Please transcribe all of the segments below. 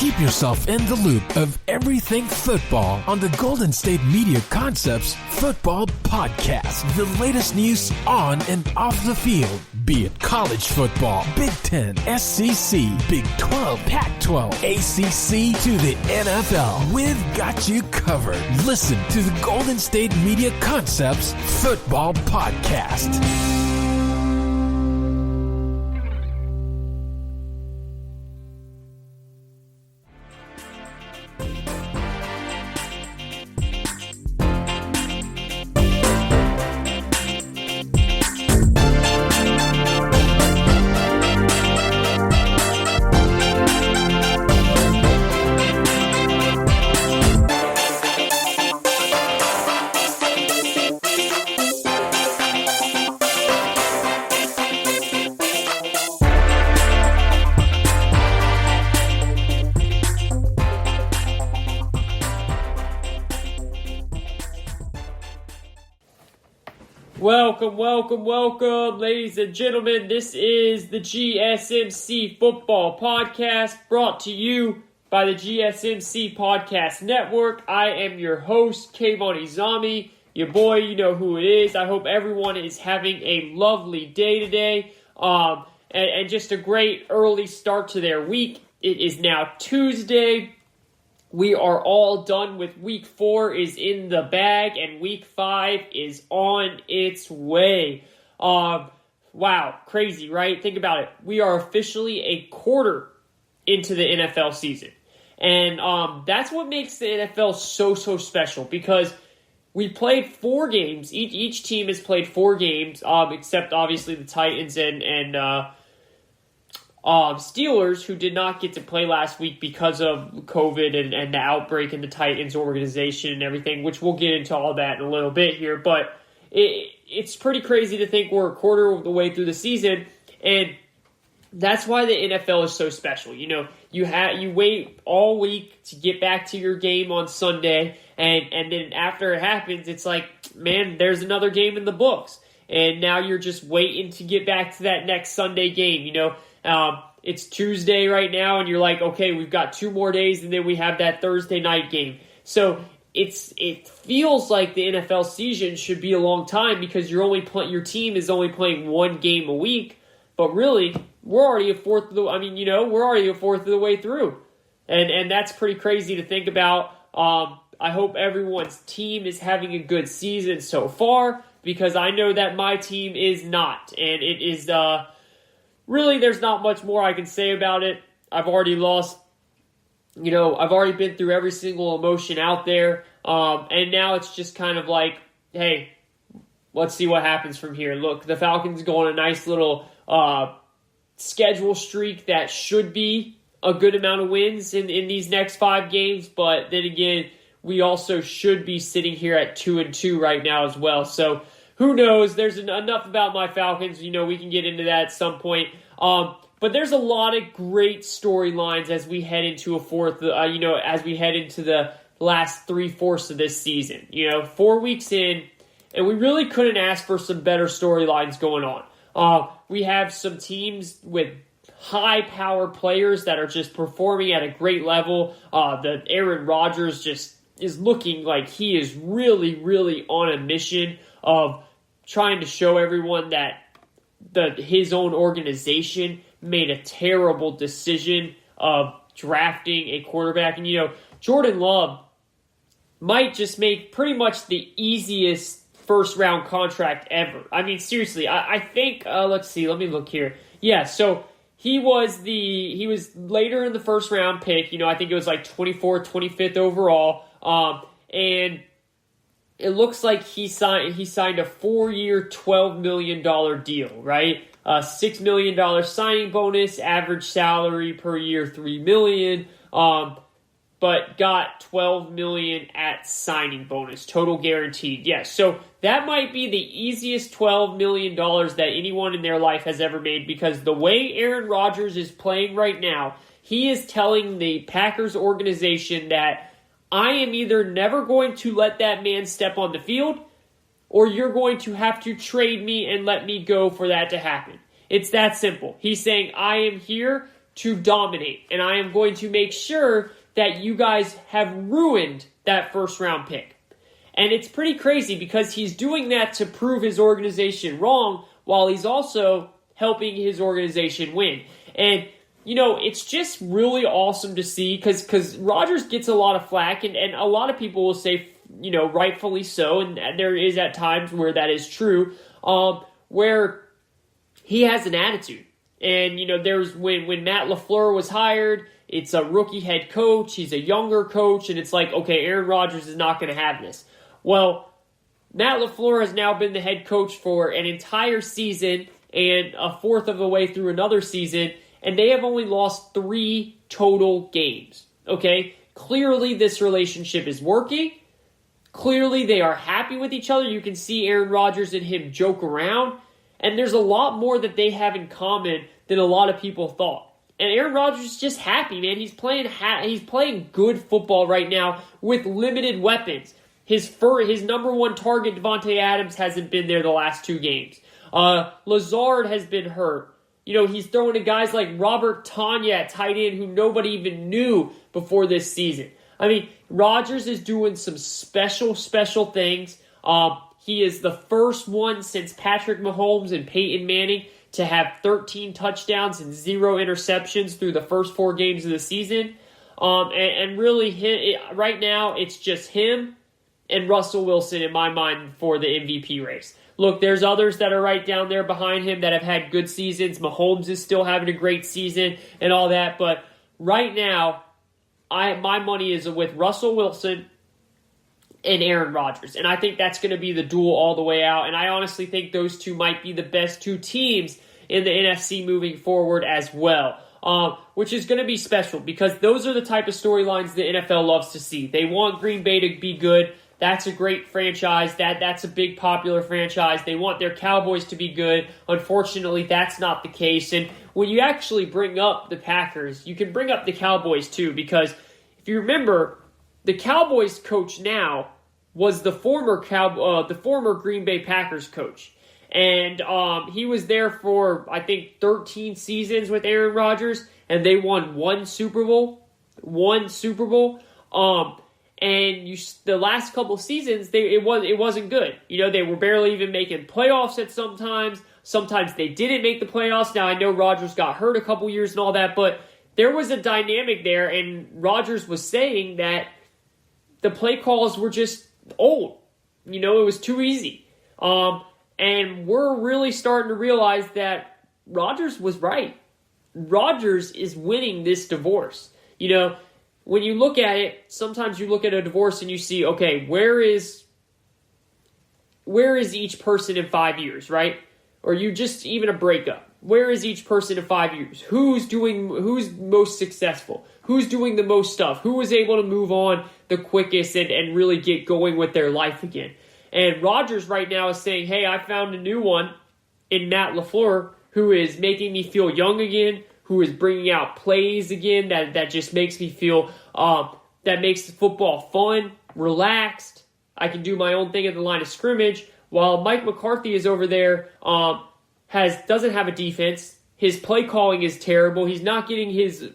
Keep yourself in the loop of everything football on the Golden State Media Concepts Football Podcast. The latest news on and off the field, be it college football, Big Ten, SEC, Big 12, Pac-12, ACC to the NFL. We've got you covered. Listen to the Golden State Media Concepts Football Podcast. Welcome, ladies and gentlemen. This is the GSMC Football Podcast, brought to you by the GSMC Podcast Network. I am your host, Kayvon, your boy. You know who it is. I hope everyone is having a lovely day today, and just a great early start to their week. It is now Tuesday. We are all done with week 4 is in the bag, and week 5 is on its way. Wow, crazy, right? Think about it. We are officially a quarter into the NFL season. And that's what makes the NFL so special, because we played 4 games. Each team has played 4 games, except obviously the Titans and Steelers, who did not get to play last week because of COVID and the outbreak in the Titans organization and everything, which we'll get into all that in a little bit here. But it's pretty crazy to think we're a quarter of the way through the season, and that's why the NFL is so special. You know, you wait all week to get back to your game on Sunday, and then after it happens, it's like, man, there's another game in the books. And now you're just waiting to get back to that next Sunday game, you know. It's Tuesday right now, and you're like, okay, we've got 2 more days, and then we have that Thursday night game. So it feels like the NFL season should be a long time, because your team is only playing 1 game a week. But really, we're already a fourth of the way through, and that's pretty crazy to think about. I hope everyone's team is having a good season so far, because I know that my team is not, and it is really, there's not much more I can say about it. I've already lost, I've already been through every single emotion out there, and now it's just kind of like, hey, let's see what happens from here. Look, the Falcons go on a nice little schedule streak that should be a good amount of wins in these next 5 games, but then again, we also should be sitting here at 2-2 right now as well. So who knows? There's enough about my Falcons. We can get into that at some point. But there's a lot of great storylines as we head into as we head into the last 3/4 of this season. 4 weeks in, and we really couldn't ask for some better storylines going on. We have some teams with high-power players that are just performing at a great level. The Aaron Rodgers just is looking like he is really, really on a mission of trying to show everyone that his own organization made a terrible decision of drafting a quarterback. And, Jordan Love might just make pretty much the easiest first-round contract ever. I mean, seriously, I think, let's see, let me look here. Yeah, so he was later in the first-round pick. I think it was like 24th, 25th overall. And it looks like he signed a 4-year, $12 million deal, right? $6 million signing bonus, average salary per year $3 million, but got $12 million at signing bonus, total guaranteed. Yes, so that might be the easiest $12 million that anyone in their life has ever made, because the way Aaron Rodgers is playing right now, he is telling the Packers organization that I am either never going to let that man step on the field, or you're going to have to trade me and let me go for that to happen. It's that simple. He's saying, I am here to dominate. And I am going to make sure that you guys have ruined that first round pick. And it's pretty crazy because he's doing that to prove his organization wrong while he's also helping his organization win. And, it's just really awesome to see because Rodgers gets a lot of flack and a lot of people will say, rightfully so. And there is at times where that is true, where he has an attitude. And, there's when Matt LaFleur was hired, it's a rookie head coach. He's a younger coach. And it's like, okay, Aaron Rodgers is not going to have this. Well, Matt LaFleur has now been the head coach for an entire season and a fourth of the way through another season, and they have only lost 3 total games. Okay? Clearly, this relationship is working. Clearly, they are happy with each other. You can see Aaron Rodgers and him joke around, and there's a lot more that they have in common than a lot of people thought. And Aaron Rodgers is just happy, man. He's playing good football right now with limited weapons. His number one target, Devontae Adams, hasn't been there the last 2 games. Lazard has been hurt. He's throwing to guys like Robert Tonyan at tight end who nobody even knew before this season. I mean, Rodgers is doing some special things. He is the first one since Patrick Mahomes and Peyton Manning to have 13 touchdowns and 0 interceptions through the first 4 games of the season. And really, right now, it's just him and Russell Wilson, in my mind, for the MVP race. Look, there's others that are right down there behind him that have had good seasons. Mahomes is still having a great season and all that. But right now, my money is with Russell Wilson and Aaron Rodgers. And I think that's going to be the duel all the way out. And I honestly think those two might be the best 2 teams in the NFC moving forward as well. Which is going to be special because those are the type of storylines the NFL loves to see. They want Green Bay to be good. That's a great franchise. That's a big popular franchise. They want their Cowboys to be good. Unfortunately, that's not the case. And when you actually bring up the Packers, you can bring up the Cowboys too, because if you remember, the Cowboys coach now was the former Green Bay Packers coach. And he was there for, I think, 13 seasons with Aaron Rodgers, and they won 1 Super Bowl. And the last couple of seasons, it wasn't good. They were barely even making playoffs at sometimes. Sometimes they didn't make the playoffs. Now, I know Rodgers got hurt a couple years and all that, but there was a dynamic there, and Rodgers was saying that the play calls were just old. It was too easy. And we're really starting to realize that Rodgers was right. Rodgers is winning this divorce. When you look at it, sometimes you look at a divorce and you see, okay, where is each person in 5 years, right? Or even a breakup. Where is each person in 5 years? Who's most successful? Who's doing the most stuff? Who was able to move on the quickest and really get going with their life again? And Rodgers right now is saying, hey, I found a new one in Matt LaFleur who is making me feel young again, who is bringing out plays again that just makes me feel, that makes football fun, relaxed. I can do my own thing at the line of scrimmage, while Mike McCarthy is over there, doesn't have a defense. His play calling is terrible. He's not getting his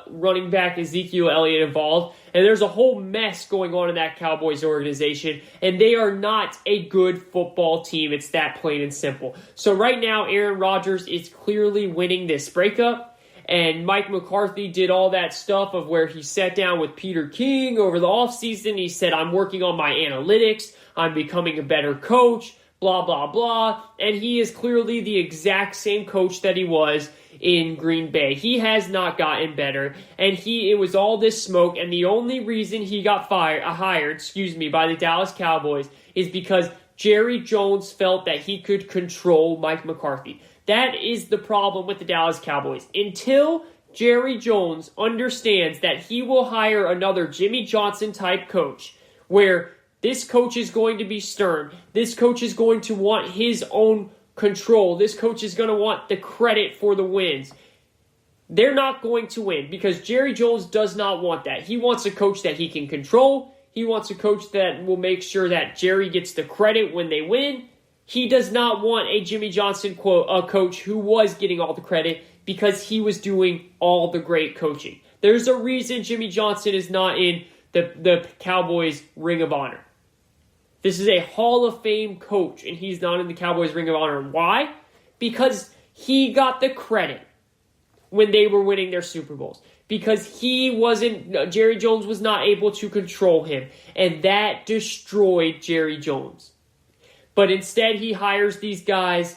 running back Ezekiel Elliott involved. And there's a whole mess going on in that Cowboys organization. And they are not a good football team. It's that plain and simple. So right now, Aaron Rodgers is clearly winning this breakup. And Mike McCarthy did all that stuff of where he sat down with Peter King over the offseason. He said, I'm working on my analytics. I'm becoming a better coach. Blah, blah, blah. And he is clearly the exact same coach that he was in Green Bay. He has not gotten better. And it was all this smoke. And the only reason he got hired, by the Dallas Cowboys is because Jerry Jones felt that he could control Mike McCarthy. That is the problem with the Dallas Cowboys. Until Jerry Jones understands that he will hire another Jimmy Johnson type coach, where this coach is going to be stern. This coach is going to want his own control. This coach is going to want the credit for the wins. They're not going to win because Jerry Jones does not want that. He wants a coach that he can control. He wants a coach that will make sure that Jerry gets the credit when they win. He does not want a Jimmy Johnson coach who was getting all the credit because he was doing all the great coaching. There's a reason Jimmy Johnson is not in the Cowboys Ring of Honor. This is a Hall of Fame coach, and he's not in the Cowboys Ring of Honor. Why? Because he got the credit when they were winning their Super Bowls. Because Jerry Jones was not able to control him, and that destroyed Jerry Jones. But instead, he hires these guys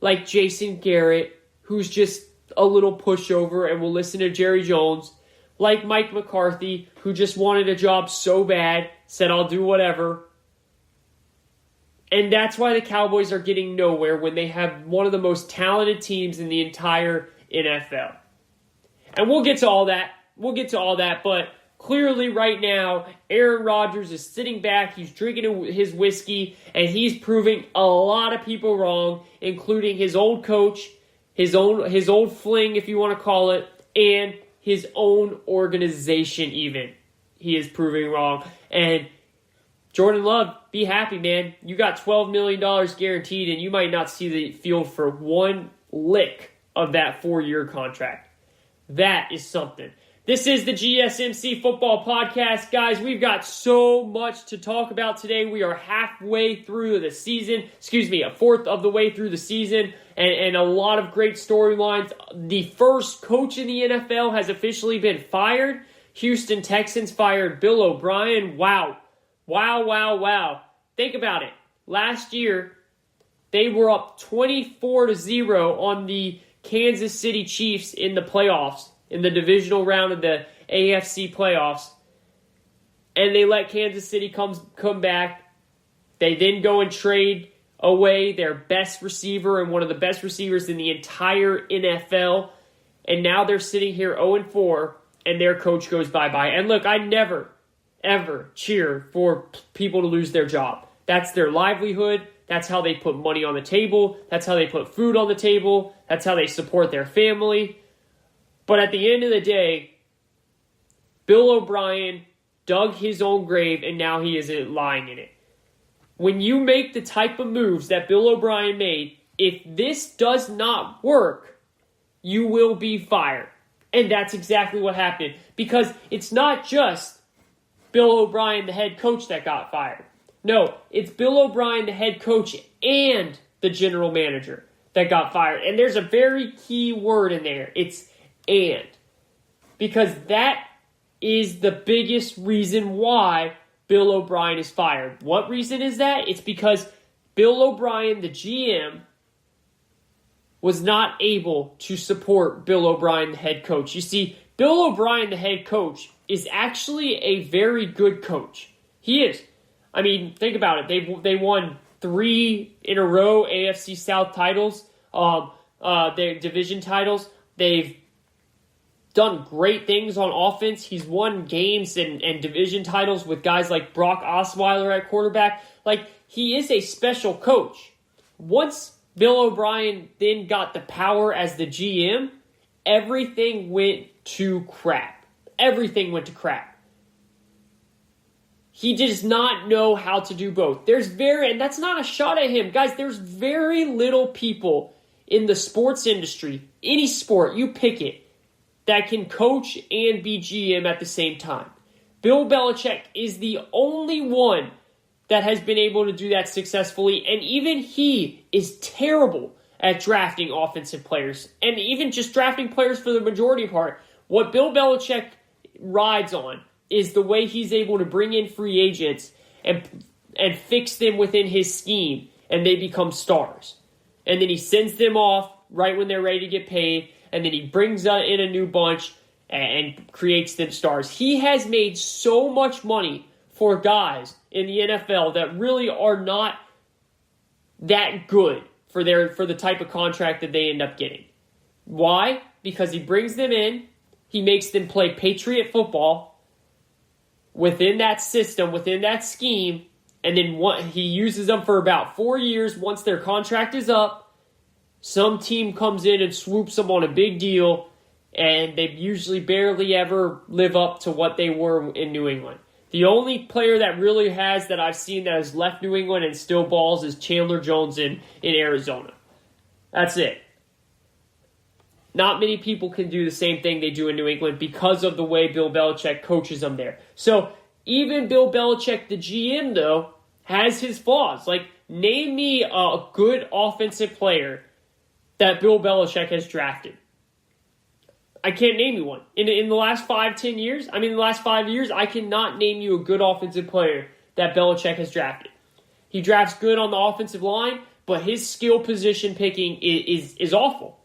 like Jason Garrett, who's just a little pushover and will listen to Jerry Jones, like Mike McCarthy, who just wanted a job so bad, said, I'll do whatever. And that's why the Cowboys are getting nowhere when they have one of the most talented teams in the entire NFL. And we'll get to all that. But clearly right now, Aaron Rodgers is sitting back, he's drinking his whiskey, and he's proving a lot of people wrong, including his old coach, his old fling, if you want to call it, and his own organization even. He is proving wrong. And Jordan Love, be happy, man. You got $12 million guaranteed, and you might not see the field for one lick of that 4-year contract. That is something. This is the GSMC Football Podcast. Guys, we've got so much to talk about today. We are halfway through the season. A fourth of the way through the season. And a lot of great storylines. The first coach in the NFL has officially been fired. Houston Texans fired Bill O'Brien. Wow. Think about it. Last year, they were up 24-0 on the Kansas City Chiefs in the playoffs, in the divisional round of the AFC playoffs. And they let Kansas City come back. They then go and trade away their best receiver and one of the best receivers in the entire NFL. And now they're sitting here 0-4, and their coach goes bye-bye. And look, I never, ever cheer for people to lose their job. That's their livelihood. That's how they put money on the table. That's how they put food on the table. That's how they support their family. But at the end of the day, Bill O'Brien dug his own grave, and now he is lying in it. When you make the type of moves that Bill O'Brien made, if this does not work, you will be fired. And that's exactly what happened. Because it's not just Bill O'Brien, the head coach, that got fired. No, it's Bill O'Brien, the head coach, and the general manager that got fired. And there's a very key word in there. It's and. Because that is the biggest reason why Bill O'Brien is fired. What reason is that? It's because Bill O'Brien, the GM, was not able to support Bill O'Brien, the head coach. You see, Bill O'Brien, the head coach, is actually a very good coach. He is. I mean, think about it. They won 3 in a row AFC South titles, their division titles. They've done great things on offense. He's won games and division titles with guys like Brock Osweiler at quarterback. Like, he is a special coach. Once Bill O'Brien then got the power as the GM, everything went to crap. He does not know how to do both. And that's not a shot at him. Guys, there's very little people in the sports industry, any sport, you pick it, that can coach and be GM at the same time. Bill Belichick is the only one that has been able to do that successfully, and even he is terrible at drafting offensive players, and even just drafting players for the majority part. What Bill Belichick rides on is the way he's able to bring in free agents and fix them within his scheme, and they become stars. And then he sends them off right when they're ready to get paid, and then he brings in a new bunch and creates them stars. He has made so much money for guys in the NFL that really are not that good for the type of contract that they end up getting. Why? Because he brings them in, he makes them play Patriot football within that system, within that scheme, and then he uses them for about 4 years. Once their contract is up, some team comes in and swoops them on a big deal, and they usually barely ever live up to what they were in New England. The only player that really has that I've seen that has left New England and still balls is Chandler Jones in Arizona. That's it. Not many people can do the same thing they do in New England because of the way Bill Belichick coaches them there. So even Bill Belichick, the GM, though, has his flaws. Like, name me a good offensive player that Bill Belichick has drafted. I can't name you one. In the last 5 years, I cannot name you a good offensive player that Belichick has drafted. He drafts good on the offensive line, but his skill position picking is awful.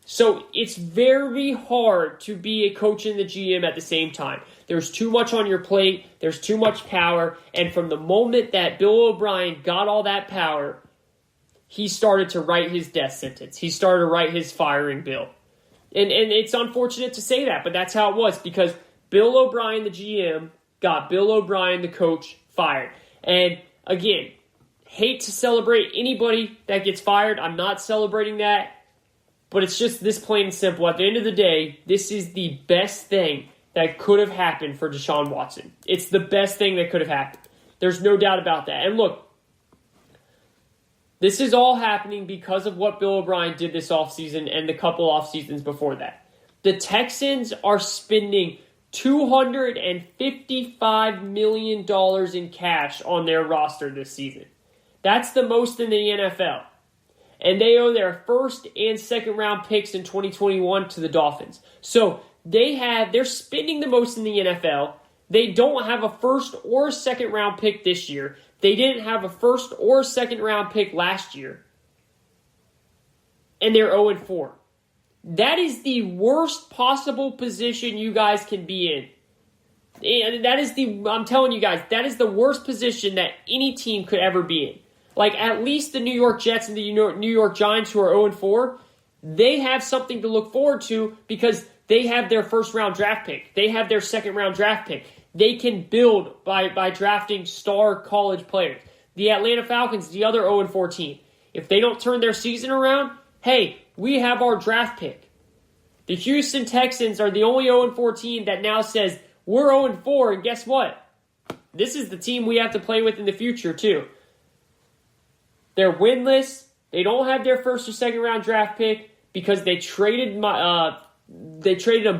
So it's very hard to be a coach and the GM at the same time. There's too much on your plate. There's too much power. And from the moment that Bill O'Brien got all that power, he started to write his death sentence. He started to write his firing bill. And it's unfortunate to say that, but that's how it was, because Bill O'Brien, the GM, got Bill O'Brien, the coach, fired. And again, hate to celebrate anybody that gets fired. I'm not celebrating that. But it's just this plain and simple. At the end of the day, this is the best thing that could have happened for Deshaun Watson. It's the best thing that could have happened. There's no doubt about that. And look, this is all happening because of what Bill O'Brien did this offseason and the couple off seasons before that. The Texans are spending $255 million in cash on their roster this season. That's the most in the NFL. And they owe their first and second round picks in 2021 to the Dolphins. So they're spending the most in the NFL. They don't have a first or second round pick this year. They didn't have a first or second round pick last year. And they're 0-4. That is the worst possible position you guys can be in. And I'm telling you guys, that is the worst position that any team could ever be in. Like, at least the New York Jets and the New York Giants, who are 0-4, they have something to look forward to because they have their first-round draft pick. They have their second-round draft pick. They can build by drafting star college players. The Atlanta Falcons, the other 0-4 team, if they don't turn their season around, hey, we have our draft pick. The Houston Texans are the only 0-4 team that now says, we're 0-4, and guess what? This is the team we have to play with in the future, too. They're winless. They don't have their first or second round draft pick because they traded them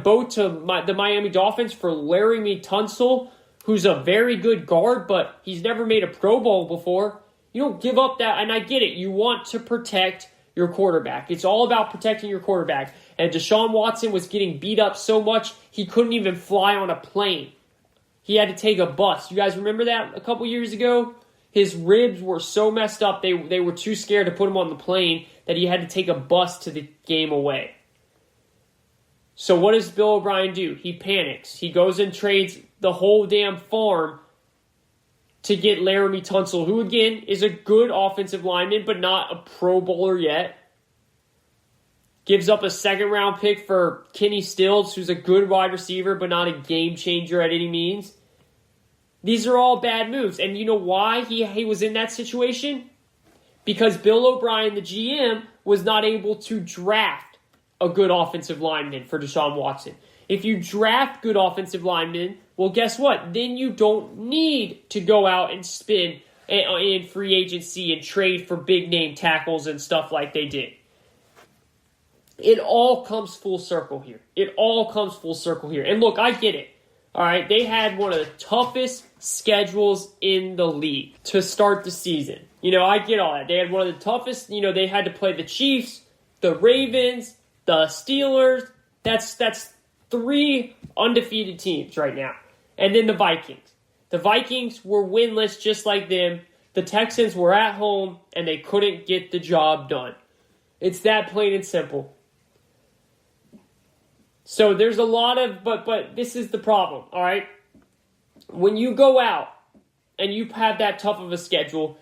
both to the Miami Dolphins for Laramie Tunsil, who's a very good guard, but he's never made a Pro Bowl before. You don't give up that, and I get it. You want to protect your quarterback. It's all about protecting your quarterback. And Deshaun Watson was getting beat up so much he couldn't even fly on a plane. He had to take a bus. You guys remember that a couple years ago? His ribs were so messed up, they were too scared to put him on the plane that he had to take a bus to the game away. So what does Bill O'Brien do? He panics. He goes and trades the whole damn farm to get Laramie Tunsil, who again is a good offensive lineman, but not a Pro Bowler yet. Gives up a second-round pick for Kenny Stills, who's a good wide receiver, but not a game changer at any means. These are all bad moves. And you know why he was in that situation? Because Bill O'Brien, the GM, was not able to draft a good offensive lineman for Deshaun Watson. If you draft good offensive linemen, well, guess what? Then you don't need to go out and spend in free agency and trade for big-name tackles and stuff like they did. It all comes full circle here. And look, I get it. All right, they had one of the toughest schedules in the league to start the season. You know, I get all that. They had one of the toughest, they had to play the Chiefs, the Ravens, the Steelers. That's 3 undefeated teams right now. And then the Vikings. The Vikings were winless just like them. The Texans were at home, and they couldn't get the job done. It's that plain and simple. So there's a lot of, but this is the problem, all right? When you go out and you have that tough of a schedule,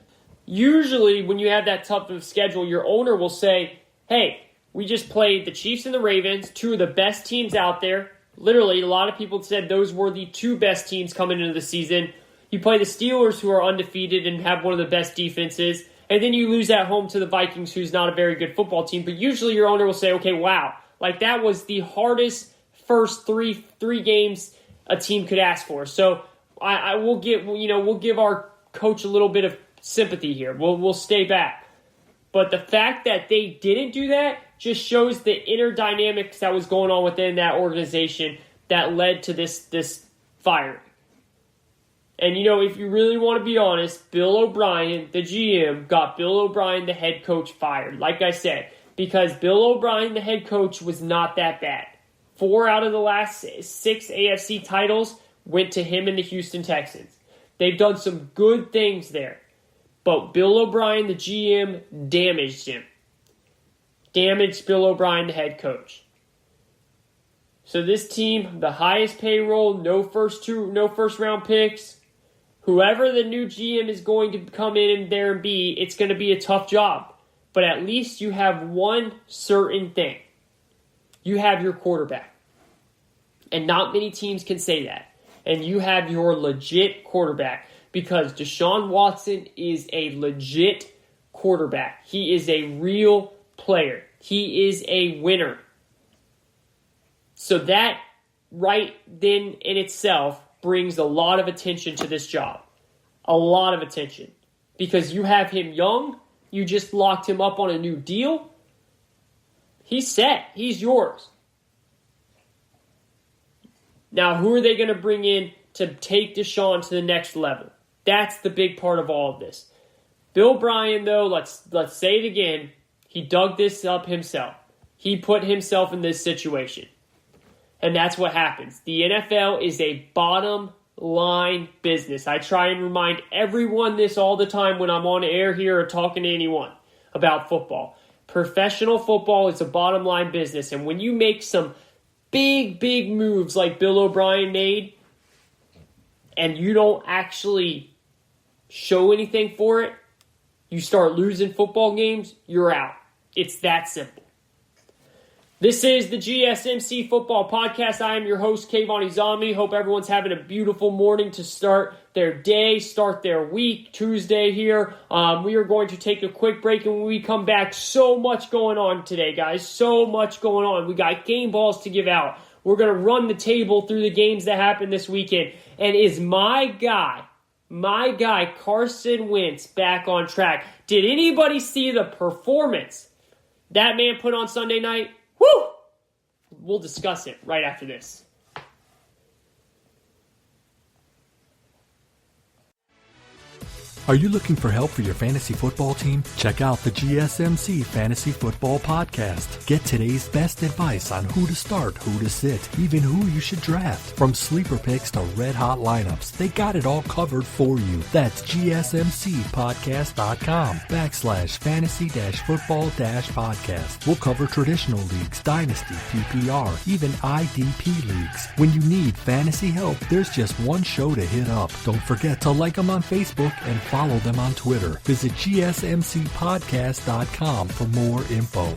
usually when you have that tough of a schedule, your owner will say, hey, we just played the Chiefs and the Ravens, 2 of the best teams out there. Literally, a lot of people said those were the 2 best teams coming into the season. You play the Steelers, who are undefeated and have one of the best defenses, and then you lose at home to the Vikings, who's not a very good football team. But usually your owner will say, okay, wow, like that was the hardest first three games a team could ask for. So I will we'll give our coach a little bit of sympathy here. We'll stay back. But the fact that they didn't do that just shows the inner dynamics that was going on within that organization that led to this firing. And, if you really want to be honest, Bill O'Brien, the GM, got Bill O'Brien, the head coach, fired. Like I said, because Bill O'Brien, the head coach, was not that bad. 4 out of the last 6 AFC titles went to him and the Houston Texans. They've done some good things there. But Bill O'Brien, the GM, damaged him. Damaged Bill O'Brien, the head coach. So this team, the highest payroll, no first round picks. Whoever the new GM is going to come in there and be, it's going to be a tough job. But at least you have one certain thing. You have your quarterback. And not many teams can say that. And you have your legit quarterback. Because Deshaun Watson is a legit quarterback. He is a real player. He is a winner. So that right then in itself brings a lot of attention to this job. A lot of attention. Because you have him young. You just locked him up on a new deal. He's set. He's yours. Now, who are they going to bring in to take Deshaun to the next level? That's the big part of all of this. Bill O'Brien, though, let's say it again, he dug this up himself. He put himself in this situation. And that's what happens. The NFL is a bottom line business. I try and remind everyone this all the time when I'm on air here or talking to anyone about football. Professional football is a bottom line business. And when you make some big moves like Bill O'Brien made, and you don't actually show anything for it, you start losing football games, you're out. It's that simple. This is the GSMC Football Podcast. I am your host, Kayvon. Hope everyone's having a beautiful morning to start their day, start their week, Tuesday here. We are going to take a quick break, and when we come back, so much going on today, guys. So much going on. We got game balls to give out. We're going to run the table through the games that happened this weekend. And is my guy, Carson Wentz, back on track? Did anybody see the performance that man put on Sunday night? Woo! We'll discuss it right after this. Are you looking for help for your fantasy football team? Check out the GSMC Fantasy Football Podcast. Get today's best advice on who to start, who to sit, even who you should draft. From sleeper picks to red-hot lineups, they got it all covered for you. That's gsmcpodcast.com/fantasy-football-podcast. We'll cover traditional leagues, dynasty, PPR, even IDP leagues. When you need fantasy help, there's just one show to hit up. Don't forget to like them on Facebook and follow them on Twitter. Visit gsmcpodcast.com for more info.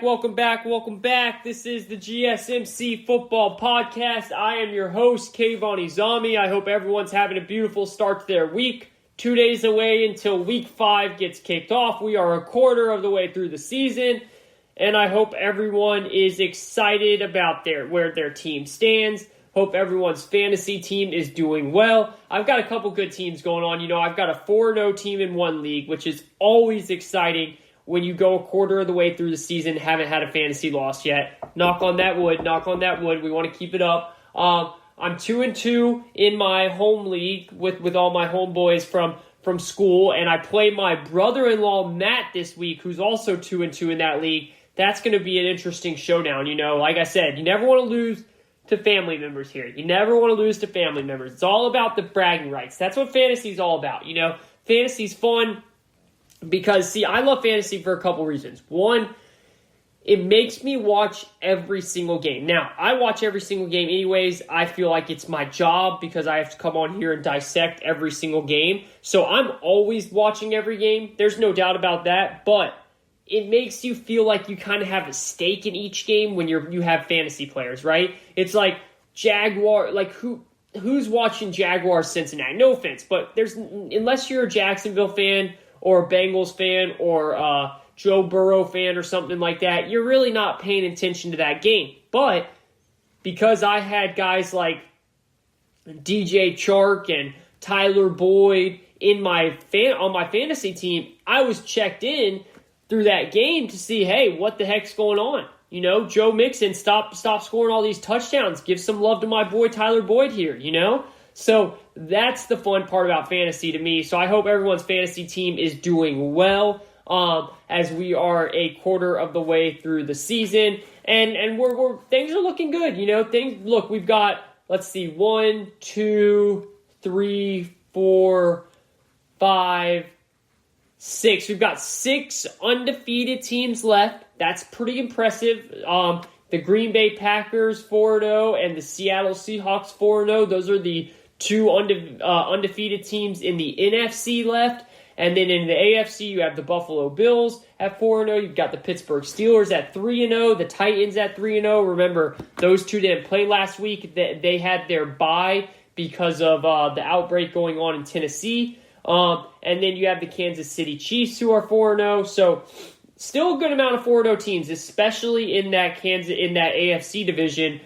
Welcome back. This is the GSMC Football Podcast. I am your host, Kayvon. I hope everyone's having a beautiful start to their week. 2 days away until Week 5 gets kicked off. We are a quarter of the way through the season, and I hope everyone is excited about where their team stands. Hope everyone's fantasy team is doing well. I've got a couple good teams going on. I've got a 4-0 team in one league, which is always exciting. When you go a quarter of the way through the season, haven't had a fantasy loss yet. Knock on that wood. We want to keep it up. I'm 2-2 in my home league with all my homeboys from school, and I play my brother-in-law Matt this week, who's also 2-2 in that league. That's going to be an interesting showdown. Like I said, you never want to lose to family members here. It's all about the bragging rights. That's what fantasy's all about. Fantasy's fun. Because, see, I love fantasy for a couple reasons. One, it makes me watch every single game. Now, I watch every single game anyways. I feel like it's my job because I have to come on here and dissect every single game. So I'm always watching every game. There's no doubt about that. But it makes you feel like you kind of have a stake in each game when you have fantasy players, right? It's like Jaguar, like who's watching Jaguars Cincinnati? No offense, but unless you're a Jacksonville fan or a Bengals fan or Joe Burrow fan or something like that, you're really not paying attention to that game. But because I had guys like DJ Chark and Tyler Boyd on my fantasy team, I was checked in through that game to see, hey, what the heck's going on? You know, Joe Mixon, stop scoring all these touchdowns. Give some love to my boy Tyler Boyd here, you know? So that's the fun part about fantasy to me. So I hope everyone's fantasy team is doing well as we are a quarter of the way through the season. And we're things are looking good, you know? Look, we've got, let's see, 1, 2, 3, 4, 5, 6. We've got 6 undefeated teams left. That's pretty impressive. The Green Bay Packers 4-0 and the Seattle Seahawks 4-0. Those are the 2 undefeated teams in the NFC left. And then in the AFC, you have the Buffalo Bills at 4-0. You've got the Pittsburgh Steelers at 3-0. The Titans at 3-0. Remember, those 2 didn't play last week. They had their bye because of the outbreak going on in Tennessee. And then you have the Kansas City Chiefs who are 4-0. So still a good amount of 4-0 teams, especially in that AFC division,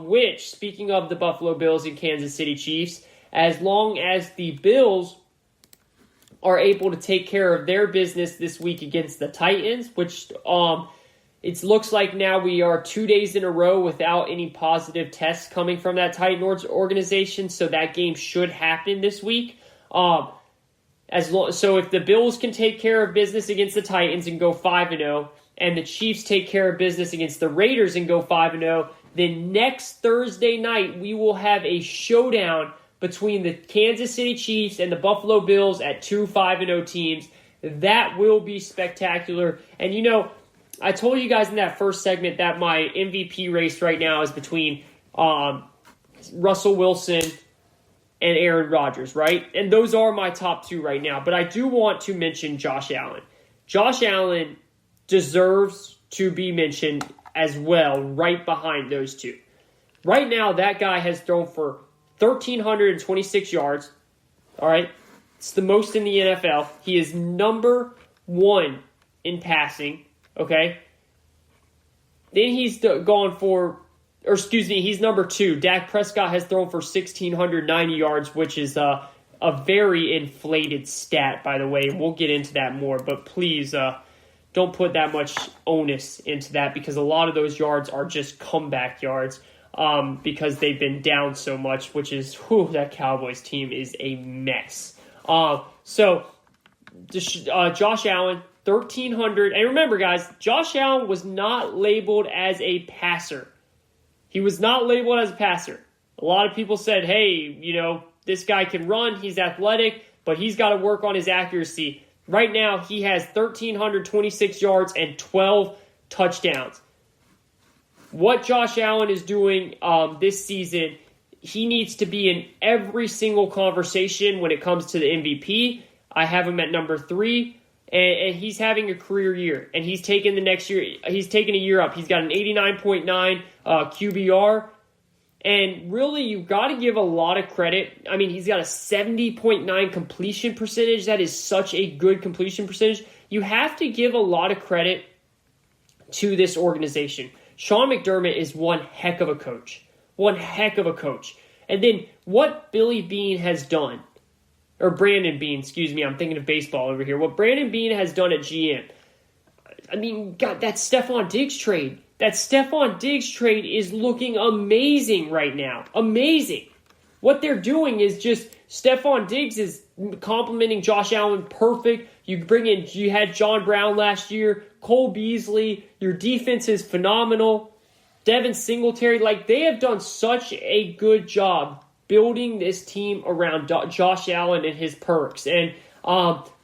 which, speaking of the Buffalo Bills and Kansas City Chiefs, as long as the Bills are able to take care of their business this week against the Titans, which it looks like now we are 2 days in a row without any positive tests coming from that Titan organization, so that game should happen this week. So if the Bills can take care of business against the Titans and go 5-0, and the Chiefs take care of business against the Raiders and go 5-0, then next Thursday night we will have a showdown between the Kansas City Chiefs and the Buffalo Bills at 2 5-0 teams. That will be spectacular. And you know, I told you guys in that first segment that my MVP race right now is between Russell Wilson and Aaron Rodgers, right? And those are my top 2 right now. But I do want to mention Josh Allen. Josh Allen deserves to be mentioned as well, right behind those 2. Right now, that guy has thrown for 1,326 yards. All right? It's the most in the NFL. He is number 1 in passing, okay? Then he's he's number 2. Dak Prescott has thrown for 1,690 yards, which is a very inflated stat, by the way. And we'll get into that more, but please don't put that much onus into that because a lot of those yards are just comeback yards because they've been down so much, which is, that Cowboys team is a mess. So Josh Allen, 1,300. And remember, guys, Josh Allen was not labeled as a passer. He was not labeled as a passer. A lot of people said, hey, you know, this guy can run, he's athletic, but he's got to work on his accuracy. Right now, he has 1,326 yards and 12 touchdowns. What Josh Allen is doing this season, he needs to be in every single conversation when it comes to the MVP. I have him at number 3, and he's having a career year, and he's taken the next year. He's taken a year up. He's got an 89.9 QBR, and really, you've got to give a lot of credit. I mean, he's got a 70.9 completion percentage. That is such a good completion percentage. You have to give a lot of credit to this organization. Sean McDermott is one heck of a coach. One heck of a coach. And then what Billy Beane has done, or Brandon Beane, excuse me, I'm thinking of baseball over here. What Brandon Beane has done at GM, I mean, God, that Stephon Diggs trade. That Stephon Diggs trade is looking amazing right now. Amazing. What they're doing is just Stephon Diggs is complimenting Josh Allen perfect. You had John Brown last year, Cole Beasley. Your defense is phenomenal. Devin Singletary, they have done such a good job building this team around Josh Allen and his perks. And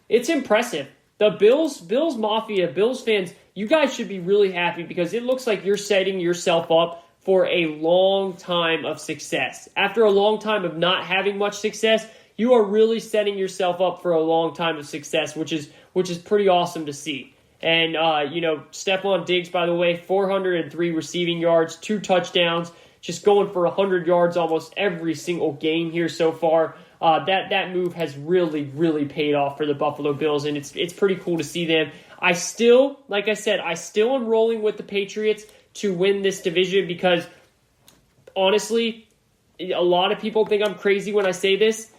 it's impressive. the Bills Mafia, Bills fans, you guys should be really happy because it looks like you're setting yourself up for a long time of success. After a long time of not having much success, you are really setting yourself up for a long time of success, which is pretty awesome to see. And, Stephon Diggs, by the way, 403 receiving yards, 2 touchdowns, just going for 100 yards almost every single game here so far. That move has really, really paid off for the Buffalo Bills, and it's pretty cool to see them. I still am rolling with the Patriots to win this division because, honestly, a lot of people think I'm crazy when I say this.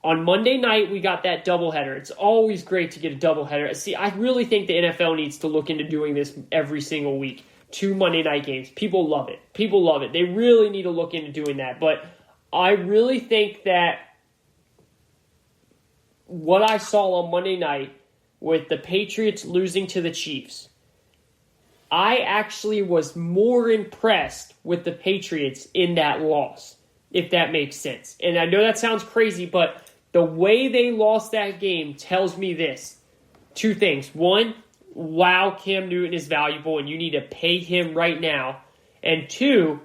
On Monday night, we got that doubleheader. It's always great to get a doubleheader. See, I really think the NFL needs to look into doing this every single week. 2 Monday night games. People love it. They really need to look into doing that. But I really think that what I saw on Monday night with the Patriots losing to the Chiefs, I actually was more impressed with the Patriots in that loss, if that makes sense. And I know that sounds crazy, but the way they lost that game tells me this. 2 things. 1, wow, Cam Newton is valuable and you need to pay him right now. And 2,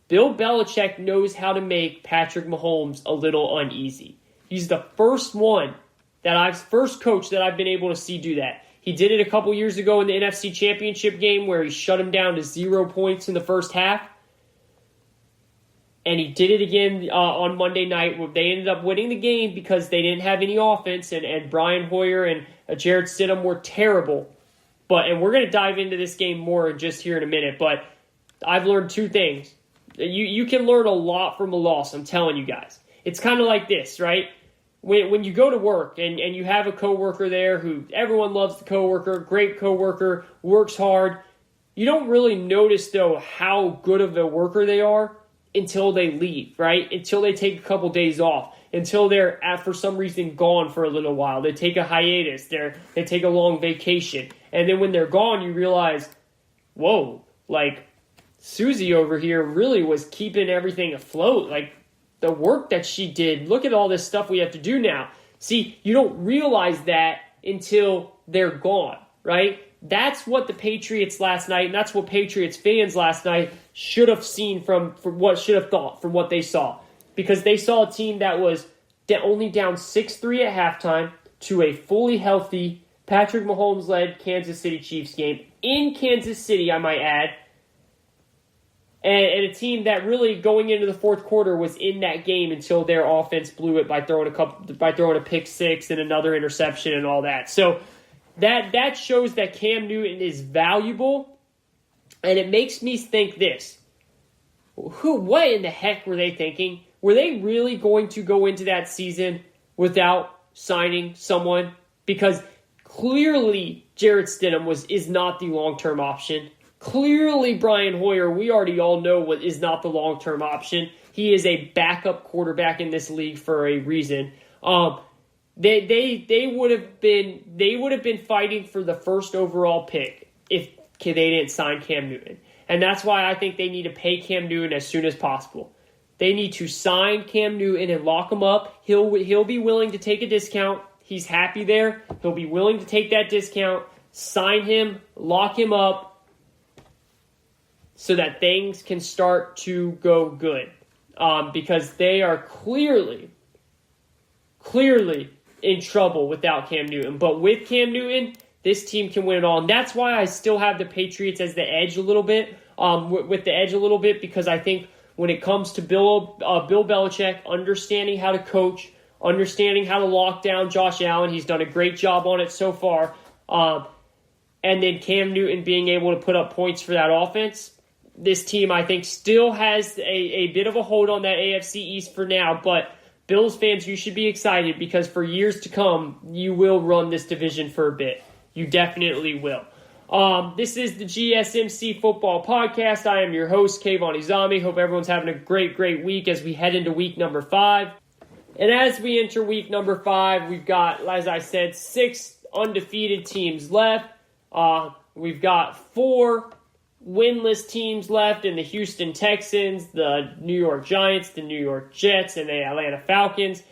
Bill Belichick knows how to make Patrick Mahomes a little uneasy. He's the first coach that I've been able to see do that. He did it a couple years ago in the NFC Championship game where he shut him down to 0 points in the first half. And he did it again on Monday night. They ended up winning the game because they didn't have any offense, and Brian Hoyer and Jarrett Stidham were terrible. And we're going to dive into this game more just here in a minute. But I've learned 2 things. You can learn a lot from a loss, I'm telling you guys. It's kind of like this, right? When you go to work and you have a coworker there who everyone loves the coworker, great coworker, works hard, you don't really notice, though, how good of a worker they are until they leave, right? Until they take a couple days off, until they're, for some reason, gone for a little while. They take a hiatus. They take a long vacation. And then when they're gone, you realize, whoa, Susie over here really was keeping everything afloat. The work that she did, look at all this stuff we have to do now. See, you don't realize that until they're gone, right? That's what the Patriots last night, and that's what Patriots fans last night should have seen from what they saw. Because they saw a team that was only down 6-3 at halftime to a fully healthy Patrick Mahomes-led Kansas City Chiefs game in Kansas City, I might add. And a team that really going into the fourth quarter was in that game until their offense blew it by throwing a pick six and another interception and all that. So that shows that Cam Newton is valuable, and it makes me think this. What in the heck were they thinking? Were they really going to go into that season without signing someone? Because clearly Jarrett Stidham is not the long-term option. Clearly, Brian Hoyer, we already all know is not the long-term option. He is a backup quarterback in this league for a reason. They would have been fighting for the first overall pick if they didn't sign Cam Newton, and that's why I think they need to pay Cam Newton as soon as possible. They need to sign Cam Newton and lock him up. He'll be willing to take a discount. He's happy there. He'll be willing to take that discount. Sign him, lock him up, so that things can start to go good. Because they are clearly in trouble without Cam Newton. But with Cam Newton, this team can win it all. And that's why I still have the Patriots as the edge a little bit, because I think when it comes to Bill Belichick, understanding how to coach, understanding how to lock down Josh Allen, he's done a great job on it so far. And then Cam Newton being able to put up points for that offense, this team, I think, still has a bit of a hold on that AFC East for now. But Bills fans, you should be excited because for years to come, you will run this division for a bit. You definitely will. This is the GSMC Football Podcast. I am your host, Kayvon Izami. Hope everyone's having a great week as we head into week number 5. And as we enter week number 5, we've got, as I said, 6 undefeated teams left. We've got 4 winless teams left in the Houston Texans, the New York Giants, the New York Jets, and the Atlanta Falcons.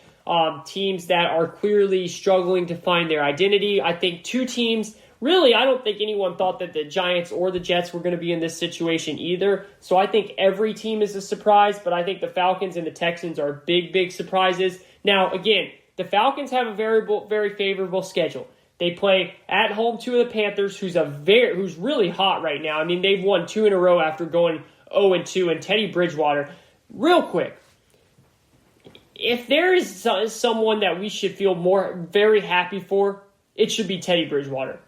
teams that are clearly struggling to find their identity. I think two teams, really, I don't think anyone thought that the Giants or the Jets were going to be in this situation either. So I think every team is a surprise, but I think the Falcons and the Texans are big, big surprises. Now, again, the Falcons have a very favorable schedule. They play at home to the Panthers, who's really hot right now. I mean, they've won 2 in a row after going 0-2, and Teddy Bridgewater. Real quick, if there is someone that we should feel very happy for, it should be Teddy Bridgewater.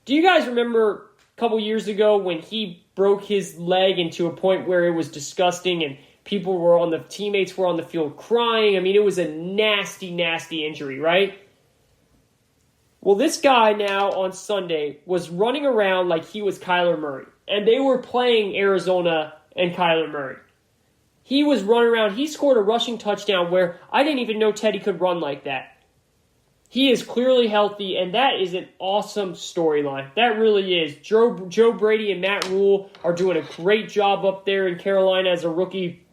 Do you guys remember a couple years ago when he broke his leg into a point where it was disgusting and teammates were on the field crying? I mean, it was a nasty, nasty injury, right? Well, this guy now on Sunday was running around like he was Kyler Murray, and they were playing Arizona and Kyler Murray. He was running around. He scored a rushing touchdown where I didn't even know Teddy could run like that. He is clearly healthy, and that is an awesome storyline. That really is. Joe Brady and Matt Rule are doing a great job up there in Carolina as their rookie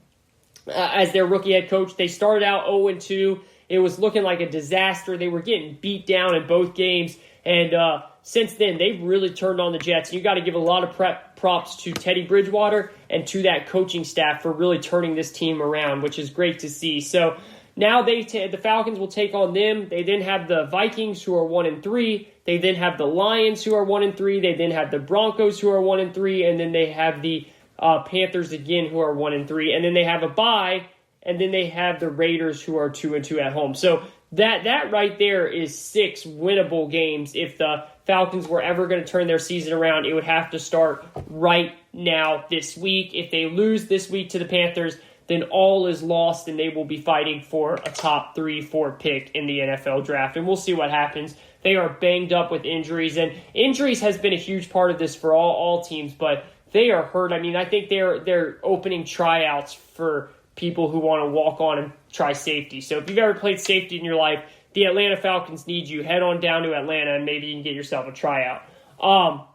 head coach. They started out 0-2. It was looking like a disaster. They were getting beat down in both games. And since then, they've really turned on the Jets. You got to give a lot of props to Teddy Bridgewater and to that coaching staff for really turning this team around, which is great to see. So now the Falcons will take on them. They then have the Vikings, who are 1-3. They then have the Lions, who are 1-3. They then have the Broncos, who are 1-3. And then they have the Panthers again, who are 1-3. And then they have a bye. And then they have the Raiders, who are 2-2 at home. So that right there is 6 winnable games. If the Falcons were ever going to turn their season around, it would have to start right now this week. If they lose this week to the Panthers, then all is lost, and they will be fighting for a top 3-4 pick in the NFL draft. And we'll see what happens. They are banged up with injuries, and injuries has been a huge part of this for all teams, but they are hurt. I mean, I think they're opening tryouts for people who want to walk on and try safety. So if you've ever played safety in your life, the Atlanta Falcons need you. Head on down to Atlanta and maybe you can get yourself a tryout. I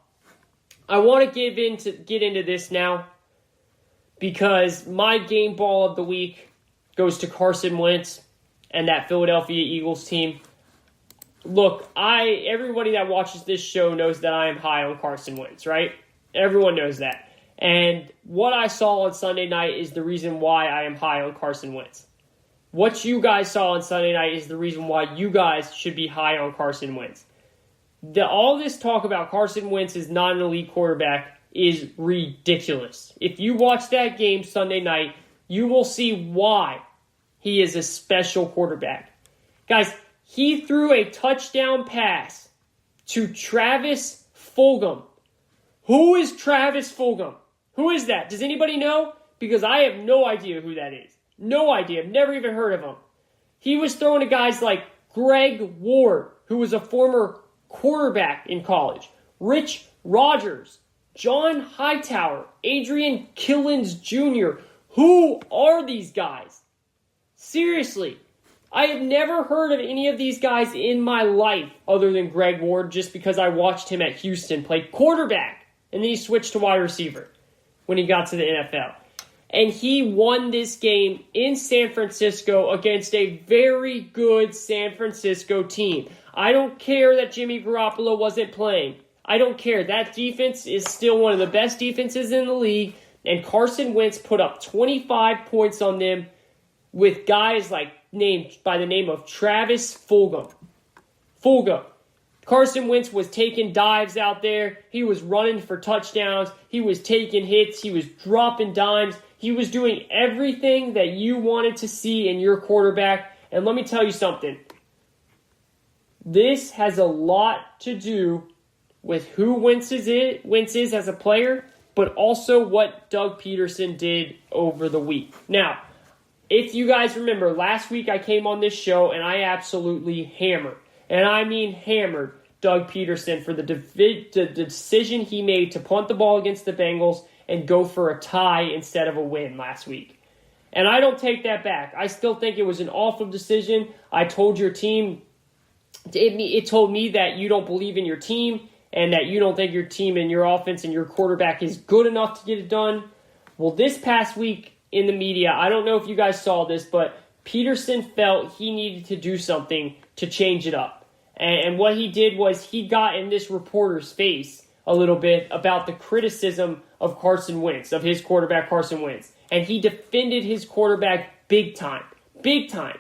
want to get into this now because my game ball of the week goes to Carson Wentz and that Philadelphia Eagles team. Look, everybody that watches this show knows that I am high on Carson Wentz, right? Everyone knows that. And what I saw on Sunday night is the reason why I am high on Carson Wentz. What you guys saw on Sunday night is the reason why you guys should be high on Carson Wentz. All this talk about Carson Wentz is not an elite quarterback is ridiculous. If you watch that game Sunday night, you will see why he is a special quarterback. Guys, he threw a touchdown pass to Travis Fulgham. Who is Travis Fulgham? Who is that? Does anybody know? Because I have no idea who that is. No idea. I've never even heard of him. He was throwing to guys like Greg Ward, who was a former quarterback in college, Rich Rodgers, John Hightower, Adrian Killins Jr. Who are these guys? Seriously. I have never heard of any of these guys in my life other than Greg Ward just because I watched him at Houston play quarterback and then he switched to wide receiver when he got to the NFL. And he won this game in San Francisco against a very good San Francisco team. I don't care that Jimmy Garoppolo wasn't playing. I don't care. That defense is still one of the best defenses in the league. And Carson Wentz put up 25 points on them with guys named by the name of Travis Fulgham. Carson Wentz was taking dives out there. He was running for touchdowns. He was taking hits. He was dropping dimes. He was doing everything that you wanted to see in your quarterback. And let me tell you something. This has a lot to do with who Wentz is as a player, but also what Doug Peterson did over the week. Now, if you guys remember, last week I came on this show and I absolutely hammered. And I mean hammered Doug Peterson for the decision he made to punt the ball against the Bengals and go for a tie instead of a win last week. And I don't take that back. I still think it was an awful decision. I told your team, it told me that you don't believe in your team and that you don't think your team and your offense and your quarterback is good enough to get it done. Well, this past week in the media, I don't know if you guys saw this, but Peterson felt he needed to do something to change it up. And what he did was he got in this reporter's face a little bit about the criticism of Carson Wentz, of his quarterback Carson Wentz. And he defended his quarterback big time. Big time.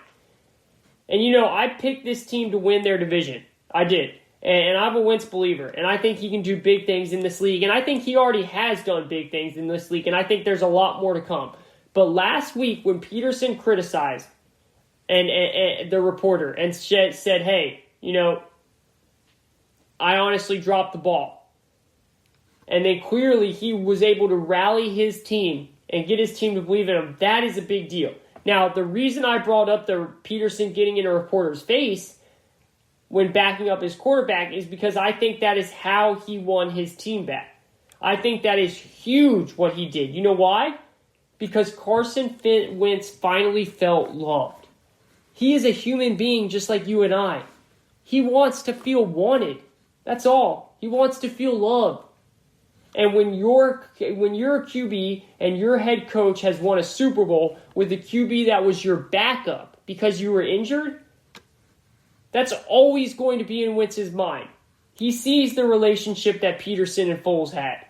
And I picked this team to win their division. I did. And I'm a Wentz believer. And I think he can do big things in this league. And I think he already has done big things in this league. And I think there's a lot more to come. But last week when Peterson criticized and the reporter and said, hey, I honestly dropped the ball. And then clearly he was able to rally his team and get his team to believe in him. That is a big deal. Now, the reason I brought up the Peterson getting in a reporter's face when backing up his quarterback is because I think that is how he won his team back. I think that is huge what he did. You know why? Because Carson Wentz finally felt loved. He is a human being just like you and I. He wants to feel wanted. That's all. He wants to feel loved. And when you're a QB and your head coach has won a Super Bowl with a QB that was your backup because you were injured, that's always going to be in Wentz's mind. He sees the relationship that Peterson and Foles had.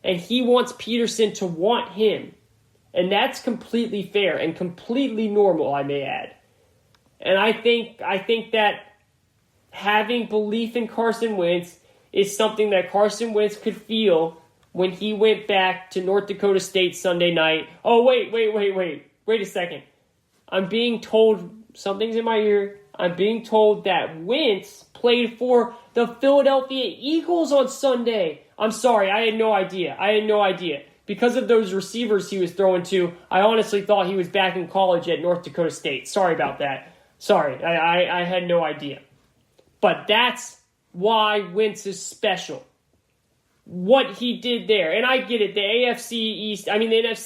And he wants Peterson to want him. And that's completely fair and completely normal, I may add. And I think that having belief in Carson Wentz is something that Carson Wentz could feel when he went back to North Dakota State Sunday night. Oh, wait a second. I'm being told, something's in my ear, I'm being told that Wentz played for the Philadelphia Eagles on Sunday. I'm sorry, I had no idea. Because of those receivers he was throwing to, I honestly thought he was back in college at North Dakota State. Sorry about that. Sorry, I had no idea. But that's why Wentz is special. What he did there. And I get it. The NFC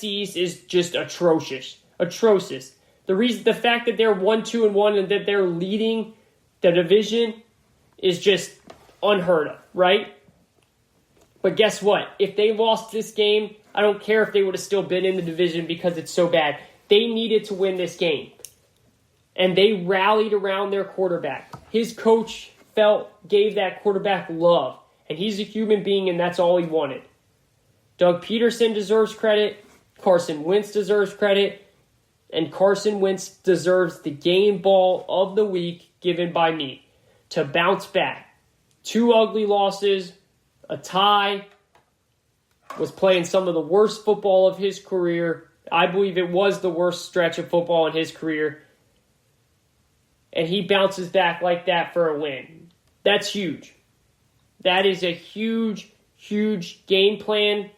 East is just atrocious. Atrocious. The fact that they're 1-2-1 and that they're leading the division is just unheard of, right? But guess what? If they lost this game, I don't care if they would have still been in the division because it's so bad. They needed to win this game. And they rallied around their quarterback. His coach gave that quarterback love. And he's a human being, and that's all he wanted. Doug Peterson deserves credit. Carson Wentz deserves credit. And Carson Wentz deserves the game ball of the week given by me to bounce back. 2 ugly losses, a tie, was playing some of the worst football of his career. I believe it was the worst stretch of football in his career. And he bounces back like that for a win. That's huge. That is a huge, huge game plan.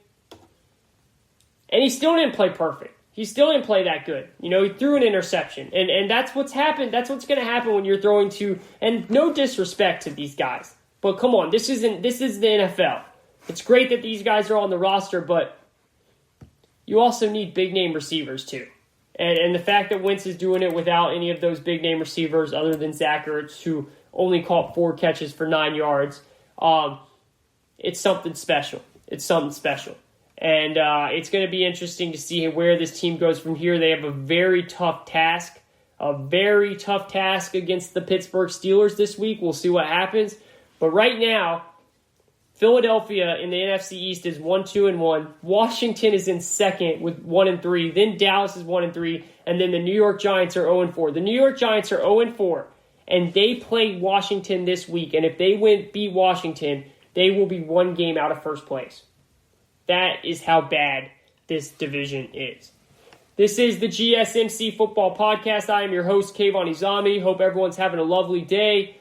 And he still didn't play perfect. He still didn't play that good. He threw an interception. And that's what's happened. That's what's going to happen when you're throwing to, and no disrespect to these guys. But come on, this is the NFL. It's great that these guys are on the roster, but you also need big-name receivers too. And the fact that Wentz is doing it without any of those big-name receivers other than Zach Ertz, who only caught 4 catches for 9 yards, it's something special. It's something special. And it's going to be interesting to see where this team goes from here. They have a very tough task against the Pittsburgh Steelers this week. We'll see what happens. But right now, Philadelphia in the NFC East is 1-2-1. Washington is in second with 1-3. Then Dallas is 1-3. And then the New York Giants are 0-4. The New York Giants are 0-4. And they play Washington this week. And if they beat Washington, they will be 1 game out of first place. That is how bad this division is. This is the GSMC Football Podcast. I am your host, Kayvon Izami. Hope everyone's having a lovely day.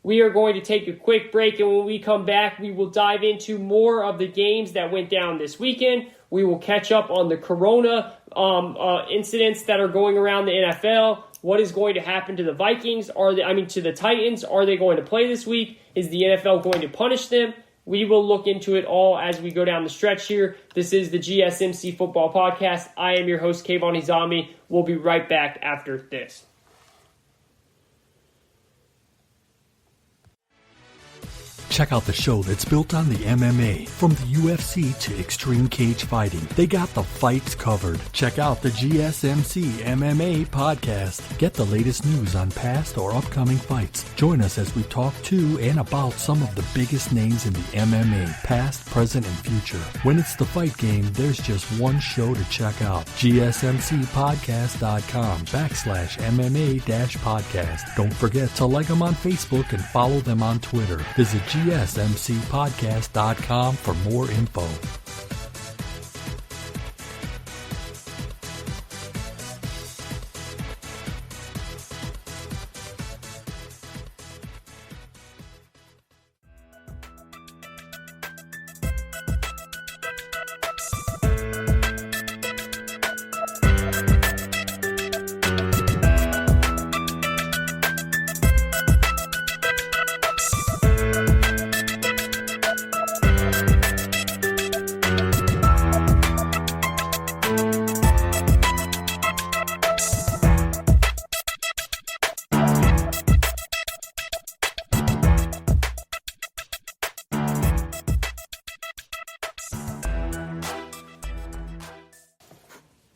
We are going to take a quick break, and when we come back, we will dive into more of the games that went down this weekend. We will catch up on the corona incidents that are going around the NFL. What is going to happen to the Vikings? To the Titans? Are they going to play this week? Is the NFL going to punish them? We will look into it all as we go down the stretch here. This is the GSMC Football Podcast. I am your host, Kayvon Izami. We'll be right back after this. Check out the show that's built on the MMA, from the UFC to extreme cage fighting. They got the fights covered. Check out the GSMC MMA podcast. Get the latest news on past or upcoming fights. Join us as we talk to and about some of the biggest names in the MMA, past, present, and future. When it's the fight game, there's just one show to check out. GSMCpodcast.com/MMA-podcast. Don't forget to like them on Facebook and follow them on Twitter. Visit GSMCpodcast.com for more info.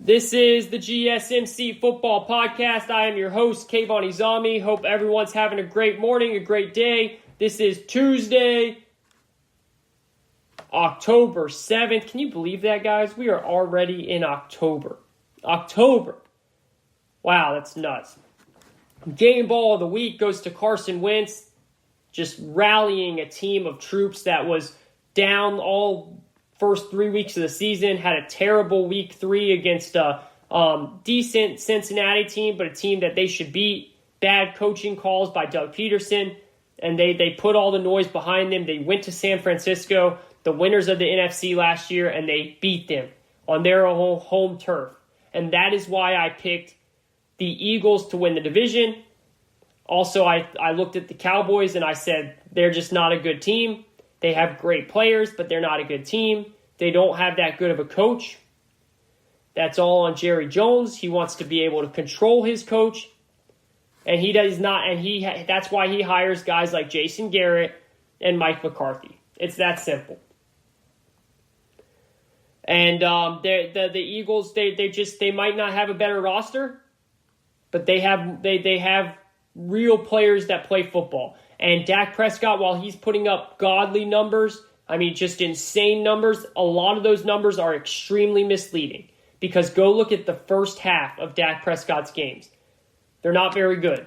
This is the GSMC Football Podcast. I am your host, Kayvon. Hope everyone's having a great morning, a great day. This is Tuesday, October 7th. Can you believe that, guys? We are already in October. October. Wow, that's nuts. Game ball of the week goes to Carson Wentz, just rallying a team of troops that was down all first 3 weeks of the season, had a terrible week 3 against a decent Cincinnati team, but a team that they should beat. Bad coaching calls by Doug Peterson, and they put all the noise behind them. They went to San Francisco, the winners of the NFC last year, and they beat them on their own home turf. And that is why I picked the Eagles to win the division. Also, I looked at the Cowboys and I said, they're just not a good team. They have great players, but they're not a good team. They don't have that good of a coach. That's all on Jerry Jones. He wants to be able to control his coach, and he does not. And that's why he hires guys like Jason Garrett and Mike McCarthy. It's that simple. And the Eagles, they might not have a better roster, but they have real players that play football. And Dak Prescott, while he's putting up godly numbers, just insane numbers, a lot of those numbers are extremely misleading. Because go look at the first half of Dak Prescott's games. They're not very good.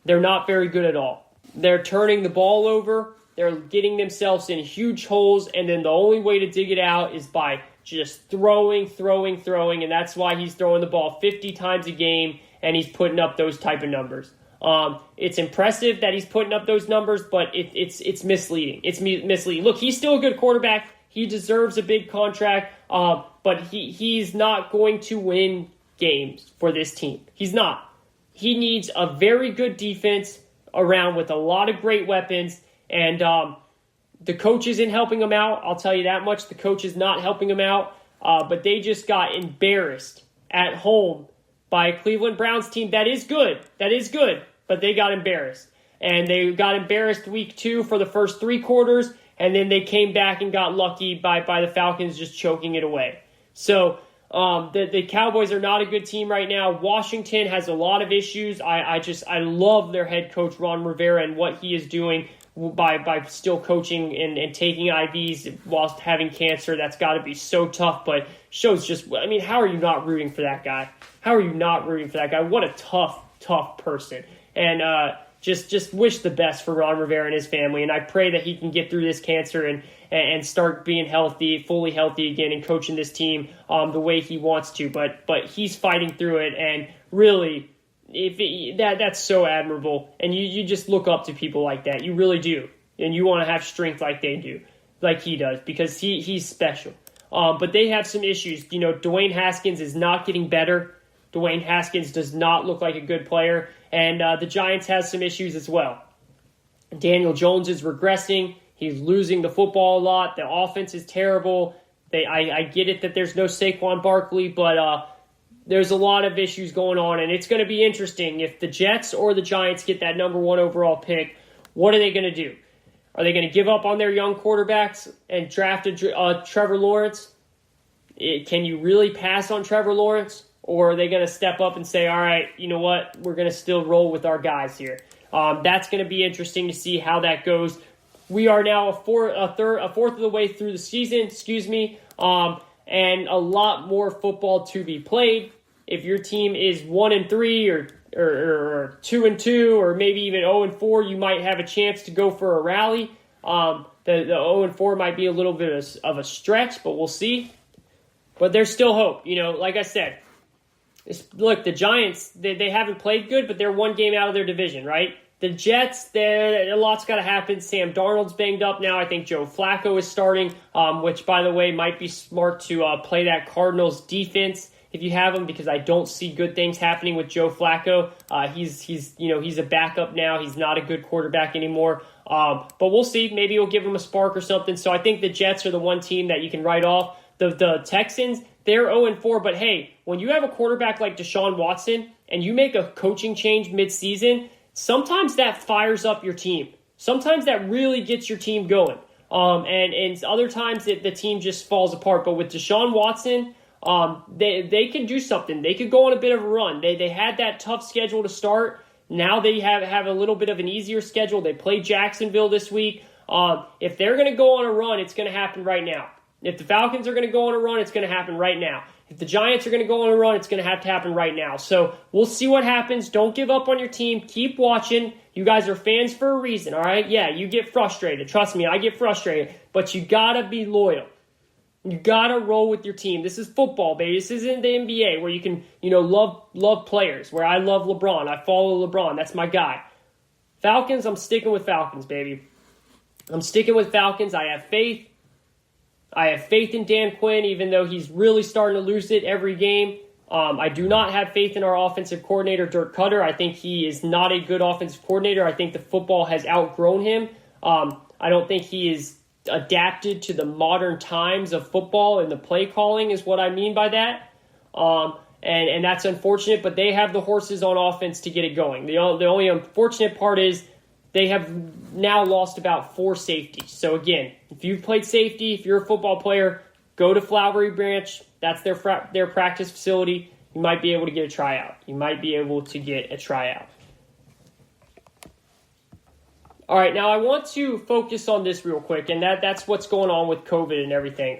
They're not very good at all. They're turning the ball over. They're getting themselves in huge holes. And then the only way to dig it out is by just throwing. And that's why he's throwing the ball 50 times a game and he's putting up those type of numbers. It's impressive that he's putting up those numbers, but it's misleading. It's misleading. Look, he's still a good quarterback. He deserves a big contract, but he's not going to win games for this team. He's not. He needs a very good defense around with a lot of great weapons, and the coach isn't helping him out. I'll tell you that much. The coach is not helping him out, but they just got embarrassed at home by a Cleveland Browns team that is good. But they got embarrassed. And they got embarrassed week 2 for the first 3 quarters, and then they came back and got lucky by the Falcons just choking it away. So the Cowboys are not a good team right now. Washington has a lot of issues. I love their head coach, Ron Rivera, and what he is doing by still coaching and taking IVs whilst having cancer. That's got to be so tough, but shows just, how are you not rooting for that guy? How are you not rooting for that guy? What a tough person. And just wish the best for Ron Rivera and his family. And I pray that he can get through this cancer and start being healthy, fully healthy again, and coaching this team the way he wants to. But he's fighting through it, and really, that's so admirable. And you just look up to people like that. You really do. And you want to have strength like they do, like he does, because he's special. But they have some issues. Dwayne Haskins is not getting better. Dwayne Haskins does not look like a good player. And the Giants has some issues as well. Daniel Jones is regressing. He's losing the football a lot. The offense is terrible. I get it that there's no Saquon Barkley, but there's a lot of issues going on. And it's going to be interesting. If the Jets or the Giants get that number 1 overall pick, what are they going to do? Are they going to give up on their young quarterbacks and draft a Trevor Lawrence? Can you really pass on Trevor Lawrence? Or are they going to step up and say, all right, you know what, we're going to still roll with our guys here? That's going to be interesting to see how that goes. We are now a fourth of the way through the season, and a lot more football to be played. If your team is 1-3 or 2-2 or maybe even 0-4, you might have a chance to go for a rally. The 0-4 might be a little bit of a stretch, but we'll see. But there's still hope. Like I said, look, the Giants, they haven't played good, but they're one game out of their division, right? The Jets, a lot's got to happen. Sam Darnold's banged up now. I think Joe Flacco is starting, which, by the way, might be smart to play that Cardinals defense if you have him, because I don't see good things happening with Joe Flacco. He's a backup now. He's not a good quarterback anymore. But we'll see. Maybe he'll give him a spark or something. So I think the Jets are the one team that you can write off. The Texans, they're 0-4. But hey, when you have a quarterback like Deshaun Watson and you make a coaching change midseason, sometimes that fires up your team. Sometimes that really gets your team going. And other times the team just falls apart. But with Deshaun Watson, they can do something. They could go on a bit of a run. They had that tough schedule to start. Now they have a little bit of an easier schedule. They play Jacksonville this week. If they're going to go on a run, it's going to happen right now. If the Falcons are going to go on a run, it's going to happen right now. If the Giants are going to go on a run, it's going to have to happen right now. So we'll see what happens. Don't give up on your team. Keep watching. You guys are fans for a reason, all right? Yeah, you get frustrated. Trust me, I get frustrated. But you got to be loyal. You got to roll with your team. This is football, baby. This isn't the NBA where you can, love players, where I love LeBron. I follow LeBron. That's my guy. Falcons, I'm sticking with Falcons, baby. I'm sticking with Falcons. I have faith. I have faith in Dan Quinn, even though he's really starting to lose it every game. I do not have faith in our offensive coordinator, Dirk Cutter. I think he is not a good offensive coordinator. I think the football has outgrown him. I don't think he is adapted to the modern times of football, and the play calling is what I mean by that. And that's unfortunate, but they have the horses on offense to get it going. The only unfortunate part is they have now lost about 4 safeties. So again, if you've played safety, if you're a football player, go to Flowery Branch. That's their practice facility. You might be able to get a tryout. All right, now I want to focus on this real quick, and that's what's going on with COVID and everything.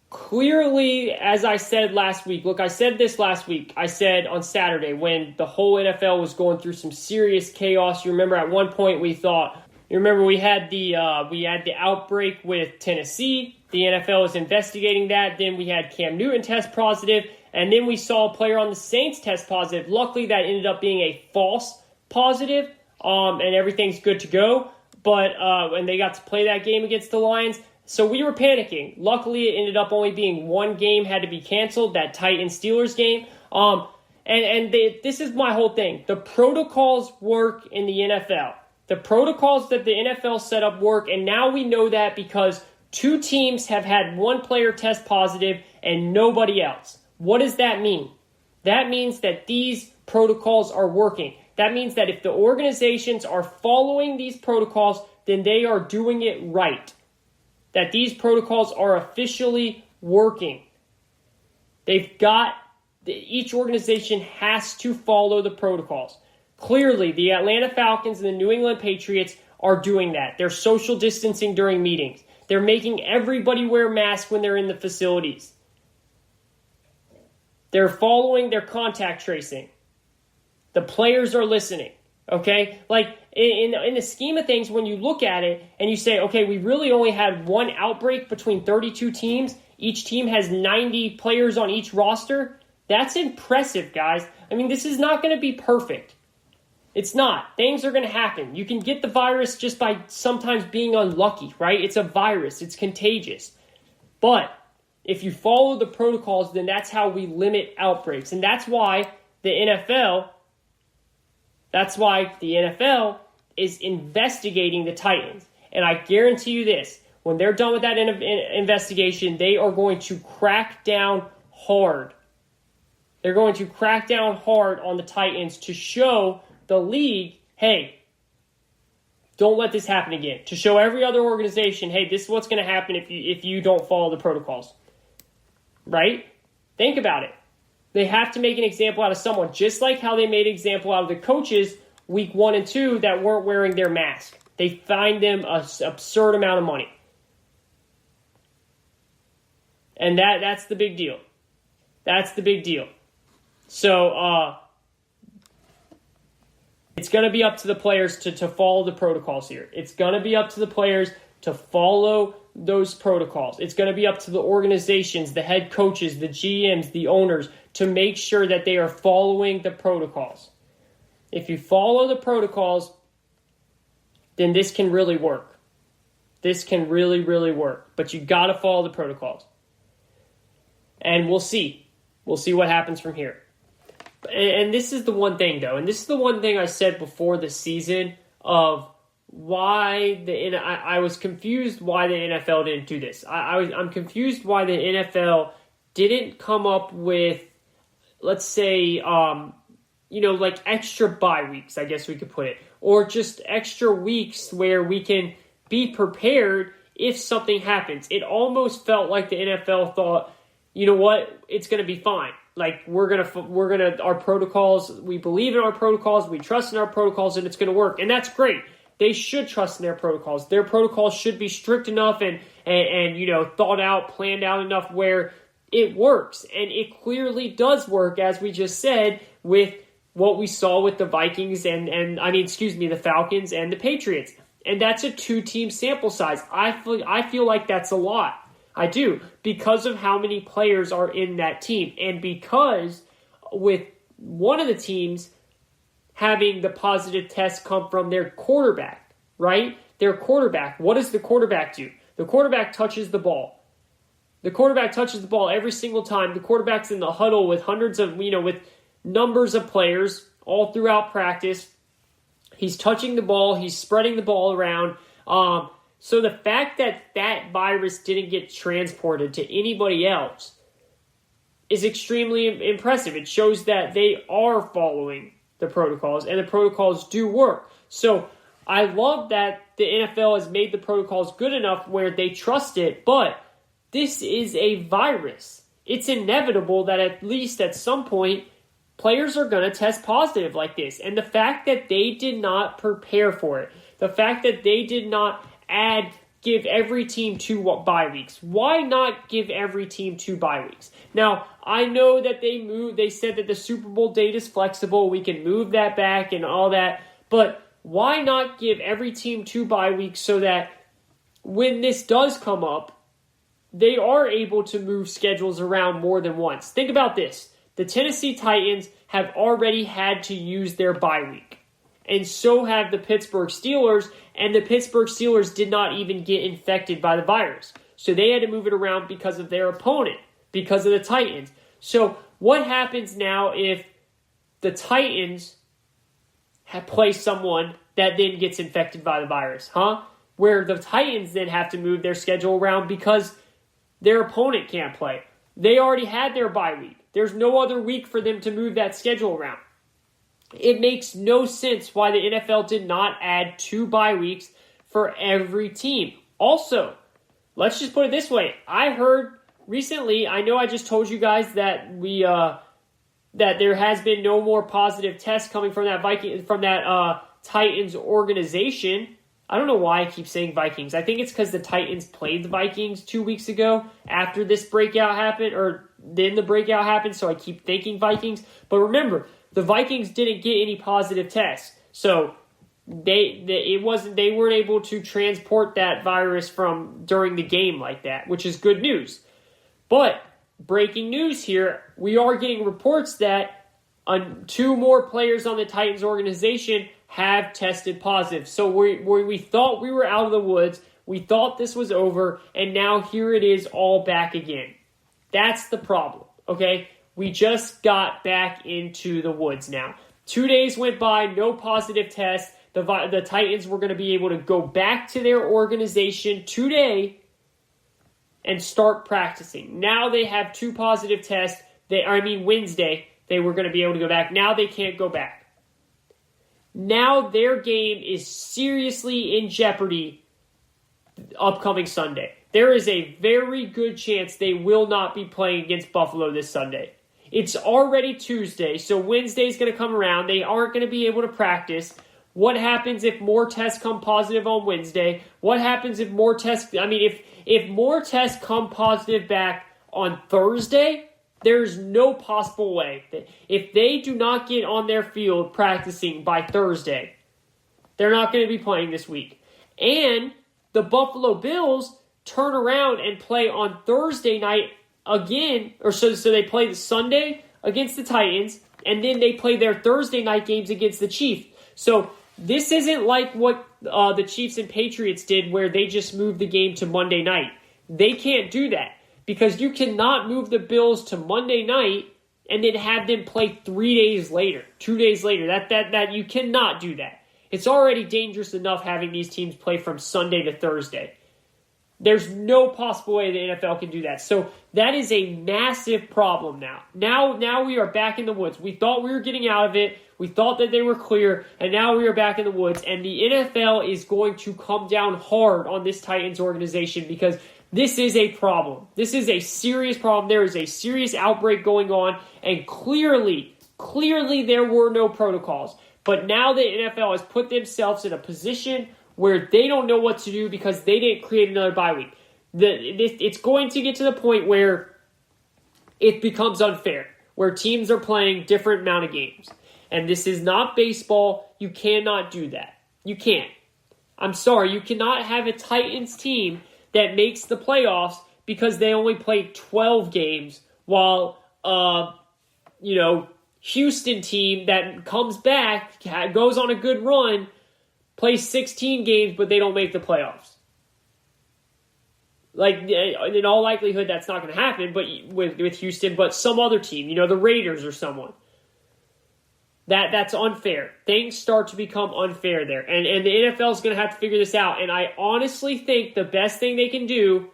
Clearly, as I said last week, I said this last week. I said on Saturday when the whole NFL was going through some serious chaos. You remember at one point we had the outbreak with Tennessee. The NFL was investigating that. Then we had Cam Newton test positive, and then we saw a player on the Saints test positive. Luckily, that ended up being a false positive, and everything's good to go. But and they got to play that game against the Lions. So we were panicking. Luckily, it ended up only being one game had to be canceled, that Titans-Steelers game. This is my whole thing. The protocols work in the NFL. The protocols that the NFL set up work, and now we know that because 2 teams have had one player test positive and nobody else. What does that mean? That means that these protocols are working. That means that if the organizations are following these protocols, then they are doing it right. That these protocols are officially working. Each organization has to follow the protocols. Clearly, the Atlanta Falcons and the New England Patriots are doing that. They're social distancing during meetings. They're making everybody wear masks when they're in the facilities. They're following their contact tracing. The players are listening. Okay? Like, in the scheme of things, when you look at it and you say, okay, we really only had one outbreak between 32 teams. Each team has 90 players on each roster. That's impressive, guys. I mean, this is not going to be perfect. It's not. Things are going to happen. You can get the virus just by sometimes being unlucky, right? It's a virus. It's contagious. But if you follow the protocols, then that's how we limit outbreaks. And that's why the NFL is investigating the Titans. And I guarantee you this, when they're done with that investigation, they are going to crack down hard. They're going to crack down hard on the Titans to show the league, hey, Don't let this happen again. To show every other organization, hey, this is what's going to happen if you don't follow the protocols. Right? Think about it. They have to make an example out of someone, just like how they made an example out of the coaches week 1 and 2 that weren't wearing their mask. They fined them an absurd amount of money. And that's the big deal. That's the big deal. So, it's going to be up to the players to follow the protocols here. It's going to be up to the players to follow those protocols. It's going to be up to the organizations, the head coaches, the GMs, the owners, to make sure that they are following the protocols. If you follow the protocols, then this can really work. This can really, really work. But you got to follow the protocols. And we'll see. We'll see what happens from here. And this is the one thing, though, and this is the one thing I said before the season of why I was confused why the NFL didn't do this. I'm confused why the NFL didn't come up with, let's say, like extra bye weeks, I guess we could put it, or just extra weeks where we can be prepared if something happens. It almost felt like the NFL thought, you know what, it's going to be fine. Like, we're gonna, our protocols, we believe in our protocols, we trust in our protocols, and it's going to work. And that's great. They should trust in their protocols. Their protocols should be strict enough and thought out, planned out enough where it works. And it clearly does work, as we just said, with what we saw with the Vikings the Falcons and the Patriots. And that's a 2-team sample size. I feel like that's a lot. I do, because of how many players are in that team. And because with one of the teams having the positive test come from their quarterback, right? Their quarterback. What does the quarterback do? The quarterback touches the ball. The quarterback touches the ball every single time. The quarterback's in the huddle with with numbers of players all throughout practice. He's touching the ball. He's spreading the ball around. So the fact that that virus didn't get transported to anybody else is extremely impressive. It shows that they are following the protocols, and the protocols do work. So I love that the NFL has made the protocols good enough where they trust it, but this is a virus. It's inevitable that at least at some point, players are going to test positive like this. And the fact that they did not prepare for it, the fact that they did not give every team 2 bye weeks. Why not give every team 2 bye weeks? Now, I know that they said that the Super Bowl date is flexible. We can move that back and all that. But why not give every team 2 bye weeks so that when this does come up, they are able to move schedules around more than once? Think about this. The Tennessee Titans have already had to use their bye week. And so have the Pittsburgh Steelers, and the Pittsburgh Steelers did not even get infected by the virus. So they had to move it around because of their opponent, because of the Titans. So what happens now if the Titans play someone that then gets infected by the virus, Where the Titans then have to move their schedule around because their opponent can't play. They already had their bye week. There's no other week for them to move that schedule around. It makes no sense why the NFL did not add 2 bye weeks for every team. Also, let's just put it this way. I heard recently, I know I just told you guys that that there has been no more positive tests coming from that Titans organization. I don't know why I keep saying Vikings. I think it's because the Titans played the Vikings 2 weeks ago after this breakout happened, or then the breakout happened, so I keep thinking Vikings. But remember, the Vikings didn't get any positive tests, so they weren't able to transport that virus from during the game like that, which is good news. But breaking news here, we are getting reports that 2 more players on the Titans organization have tested positive. So we thought we were out of the woods, we thought this was over, and now here it is all back again. That's the problem, okay? We just got back into the woods now. 2 days went by, no positive tests. The Titans were going to be able to go back to their organization today and start practicing. Now they have 2 positive tests. Wednesday, they were going to be able to go back. Now they can't go back. Now their game is seriously in jeopardy upcoming Sunday. There is a very good chance they will not be playing against Buffalo this Sunday. It's already Tuesday, so Wednesday's going to come around. They aren't going to be able to practice. What happens if more tests come positive on Wednesday? What happens if more tests... if more tests come positive back on Thursday, there's no possible way that if they do not get on their field practicing by Thursday, they're not going to be playing this week. And the Buffalo Bills turn around and play on Thursday night again, so they play the Sunday against the Titans, and then they play their Thursday night games against the Chiefs. So this isn't like what the Chiefs and Patriots did where they just moved the game to Monday night. They can't do that because you cannot move the Bills to Monday night and then have them play 3 days later, 2 days later. That you cannot do that. It's already dangerous enough having these teams play from Sunday to Thursday. There's no possible way the NFL can do that. So that is a massive problem now. Now we are back in the woods. We thought we were getting out of it. We thought that they were clear, and now we are back in the woods. And the NFL is going to come down hard on this Titans organization because this is a problem. This is a serious problem. There is a serious outbreak going on, and clearly there were no protocols. But now the NFL has put themselves in a position where they don't know what to do because they didn't create another bye week. It's going to get to the point where it becomes unfair, where teams are playing different amount of games. And this is not baseball. You cannot do that. You can't. I'm sorry. You cannot have a Titans team that makes the playoffs because they only played 12 games while, Houston team that comes back, goes on a good run, plays 16 games, but they don't make the playoffs. Like, in all likelihood, that's not going to happen but with Houston, but some other team, the Raiders or someone. That's unfair. Things start to become unfair there. And the NFL is going to have to figure this out. And I honestly think the best thing they can do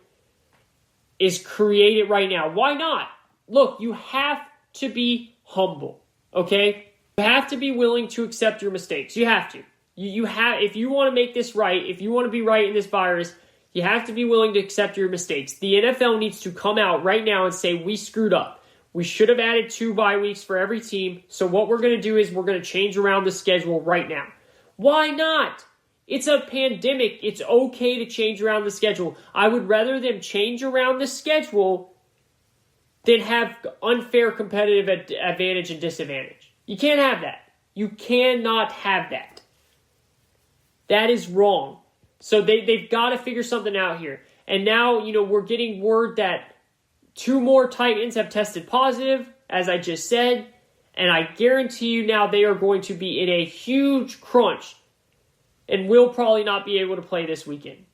is create it right now. Why not? Look, you have to be humble, okay? You have to be willing to accept your mistakes. You have to. You have, if you want to make this right, if you want to be right in this virus, you have to be willing to accept your mistakes. The NFL needs to come out right now and say, we screwed up. We should have added 2 bye weeks for every team. So what we're going to do is we're going to change around the schedule right now. Why not? It's a pandemic. It's okay to change around the schedule. I would rather them change around the schedule than have unfair competitive advantage and disadvantage. You can't have that. You cannot have that. That is wrong. So they've got to figure something out here. And now, we're getting word that 2 more Titans have tested positive, as I just said. And I guarantee you now they are going to be in a huge crunch and will probably not be able to play this weekend.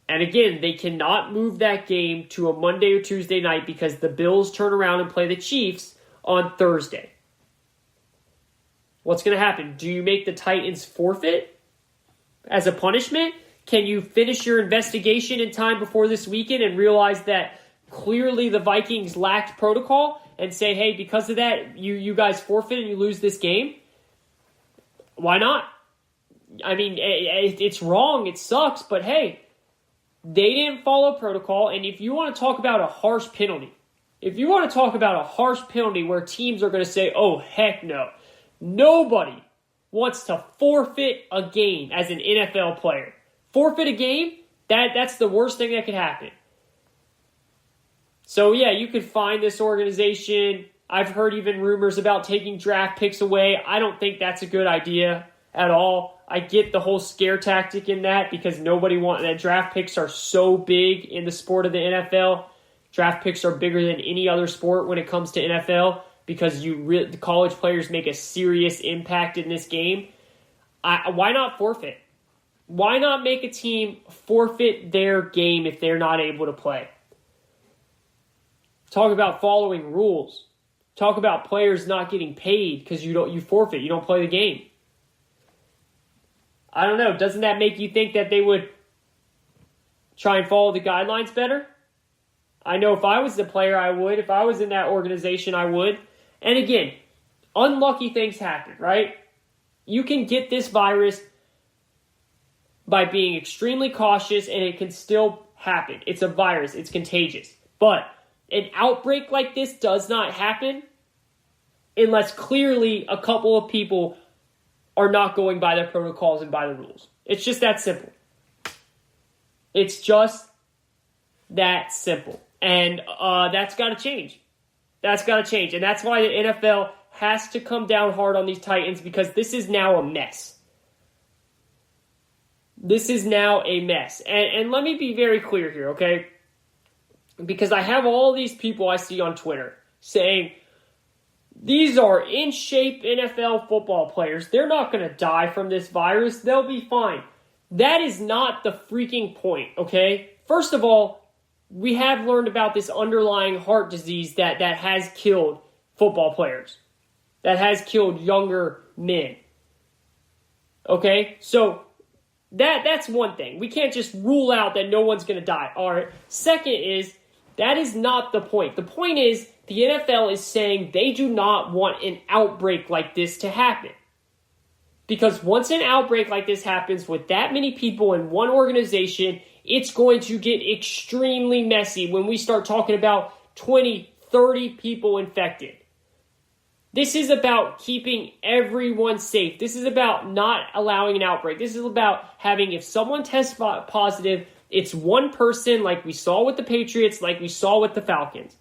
And again, they cannot move that game to a Monday or Tuesday night because the Bills turn around and play the Chiefs on Thursday. What's going to happen? Do you make the Titans forfeit as a punishment? Can you finish your investigation in time before this weekend and realize that clearly the Vikings lacked protocol and say, hey, because of that, you guys forfeit and you lose this game? Why not? I mean, it's wrong. It sucks. But hey, they didn't follow protocol. And if you want to talk about a harsh penalty, where teams are going to say, oh, heck no. Nobody wants to forfeit a game as an NFL player. Forfeit a game? That's the worst thing that could happen. So, yeah, you could find this organization. I've heard even rumors about taking draft picks away. I don't think that's a good idea at all. I get the whole scare tactic in that because nobody wants that. Draft picks are so big in the sport of the NFL. Draft picks are bigger than any other sport when it comes to NFL because the college players make a serious impact in this game. Why not forfeit? Why not make a team forfeit their game if they're not able to play? Talk about following rules. Talk about players not getting paid because you forfeit. You don't play the game. I don't know. Doesn't that make you think that they would try and follow the guidelines better? I know if I was the player, I would. If I was in that organization, I would. And again, unlucky things happen, right? You can get this virus by being extremely cautious, and it can still happen. It's a virus. It's contagious. But an outbreak like this does not happen unless clearly a couple of people are not going by the protocols and by the rules. It's just that simple. It's just that simple. And that's got to change. That's got to change. And that's why the NFL has to come down hard on these Titans, because this is now a mess. This is now a mess. And let me be very clear here, okay? Because I have all these people I see on Twitter saying, these are in shape NFL football players. They're not going to die from this virus. They'll be fine. That is not the freaking point, okay? First of all, we have learned about this underlying heart disease that has killed football players, that has killed younger men. Okay? So that's one thing. We can't just rule out that no one's going to die. All right. Second is, that is not the point. The point is, the NFL is saying they do not want an outbreak like this to happen. Because once an outbreak like this happens with that many people in one organization, it's going to get extremely messy when we start talking about 20, 30 people infected. This is about keeping everyone safe. This is about not allowing an outbreak. This is about having, if someone tests positive, it's one person, like we saw with the Patriots, like we saw with the Falcons.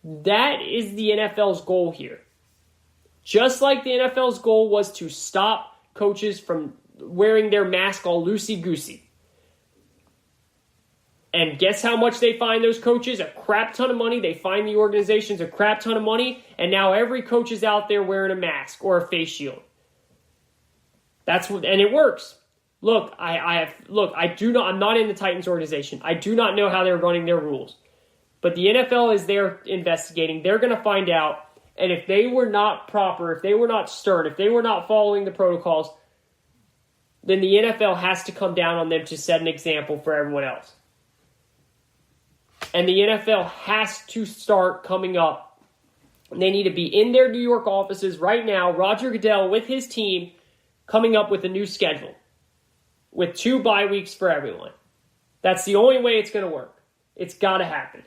That is the NFL's goal here. Just like the NFL's goal was to stop coaches from wearing their mask all loosey-goosey. And guess how much they fine those coaches? A crap ton of money. They fine the organizations a crap ton of money. And now every coach is out there wearing a mask or a face shield. And it works. Look, I'm not in the Titans organization. I do not know how they're running their rules. But the NFL is there investigating. They're going to find out. And if they were not proper, if they were not stern, if they were not following the protocols, then the NFL has to come down on them to set an example for everyone else. And the NFL has to start coming up. They need to be in their New York offices right now, Roger Goodell with his team, coming up with a new schedule with 2 bye weeks for everyone. That's the only way it's going to work. It's got to happen.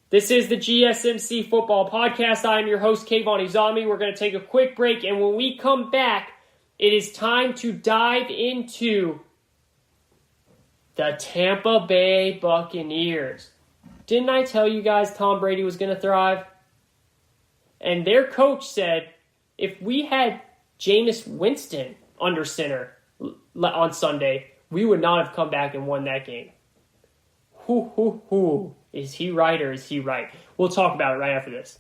This is the GSMC Football Podcast. I am your host, Kayvon Izami. We're going to take a quick break, and when we come back, it is time to dive into the Tampa Bay Buccaneers. Didn't I tell you guys Tom Brady was going to thrive? And their coach said, if we had Jameis Winston under center on Sunday, we would not have come back and won that game. Is he right or is he right? We'll talk about it right after this.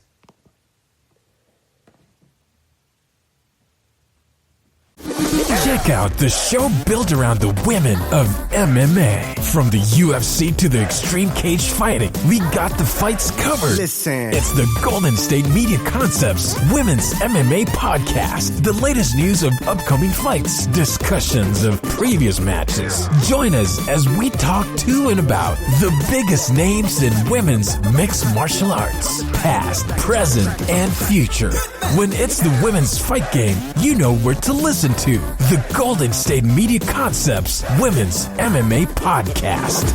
Check out the show built around the women of MMA. From the UFC to the extreme cage fighting, we got the fights covered. Listen. It's the Golden State Media Concepts Women's MMA Podcast. The latest news of upcoming fights, discussions of previous matches. Join us as we talk to and about the biggest names in women's mixed martial arts, past, present, and future. When it's the women's fight game, you know where to listen to. The Golden State Media Concepts Women's MMA Podcast.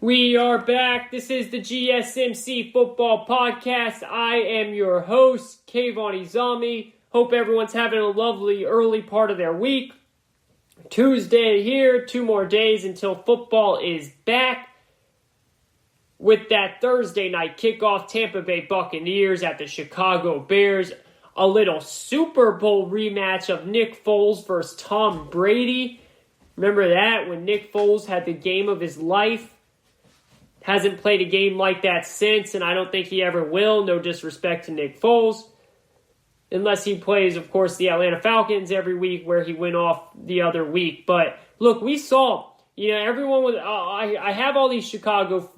We are back. This is the GSMC Football Podcast. I am your host, Kayvon Izami. Hope everyone's having a lovely early part of their week. Tuesday here, 2 more days until football is back. With that Thursday night kickoff, Tampa Bay Buccaneers at the Chicago Bears. A little Super Bowl rematch of Nick Foles versus Tom Brady. Remember that when Nick Foles had the game of his life? Hasn't played a game like that since, and I don't think he ever will. No disrespect to Nick Foles. Unless he plays, of course, the Atlanta Falcons every week where he went off the other week. But look, we saw, everyone was, I have all these Chicago,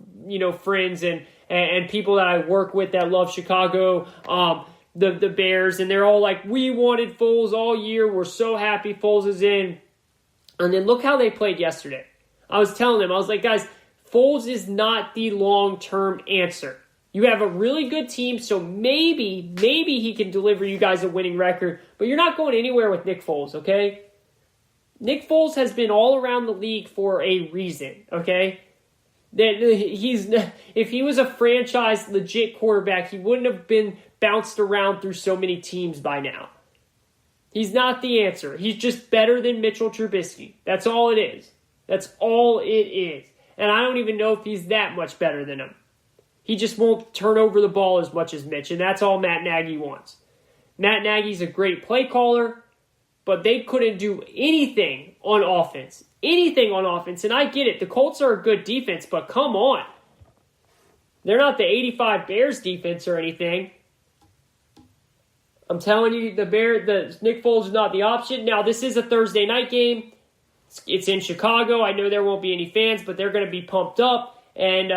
friends and people that I work with that love Chicago, the Bears, and they're all like, we wanted Foles all year. We're so happy Foles is in. And then look how they played yesterday. I was telling them, I was like, guys, Foles is not the long-term answer. You have a really good team, so maybe he can deliver you guys a winning record, but you're not going anywhere with Nick Foles, okay? Nick Foles has been all around the league for a reason, okay? If he was a franchise legit quarterback, he wouldn't have been bounced around through so many teams by now. He's not the answer. He's just better than Mitchell Trubisky. That's all it is. That's all it is. And I don't even know if he's that much better than him. He just won't turn over the ball as much as Mitch, and that's all Matt Nagy wants. Matt Nagy's a great play caller, but they couldn't do anything on offense. And I get it. The Colts are a good defense, but come on. They're not the 85 Bears defense or anything. I'm telling you, the Nick Foles is not the option. Now, this is a Thursday night game. It's in Chicago. I know there won't be any fans, but they're going to be pumped up. And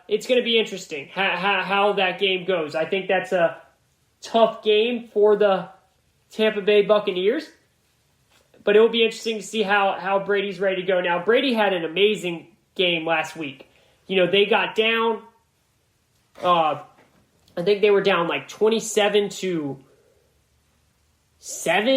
it's going to be interesting how that game goes. I think that's a tough game for the Tampa Bay Buccaneers. But it will be interesting to see how Brady's ready to go. Now, Brady had an amazing game last week. They got down. I think they were down like 27-7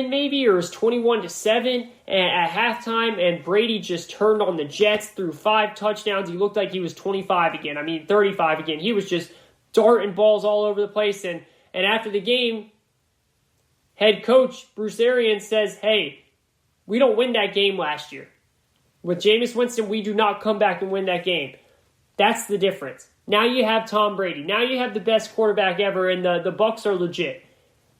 maybe, or it was 21-7 at halftime, and Brady just turned on the Jets, threw 5 touchdowns. He looked like he was 35 again. 35 again. He was just darting balls all over the place. And after the game, head coach Bruce Arians says, hey, we don't win that game last year. With Jameis Winston, we do not come back and win that game. That's the difference. Now you have Tom Brady. Now you have the best quarterback ever, and the Bucs are legit.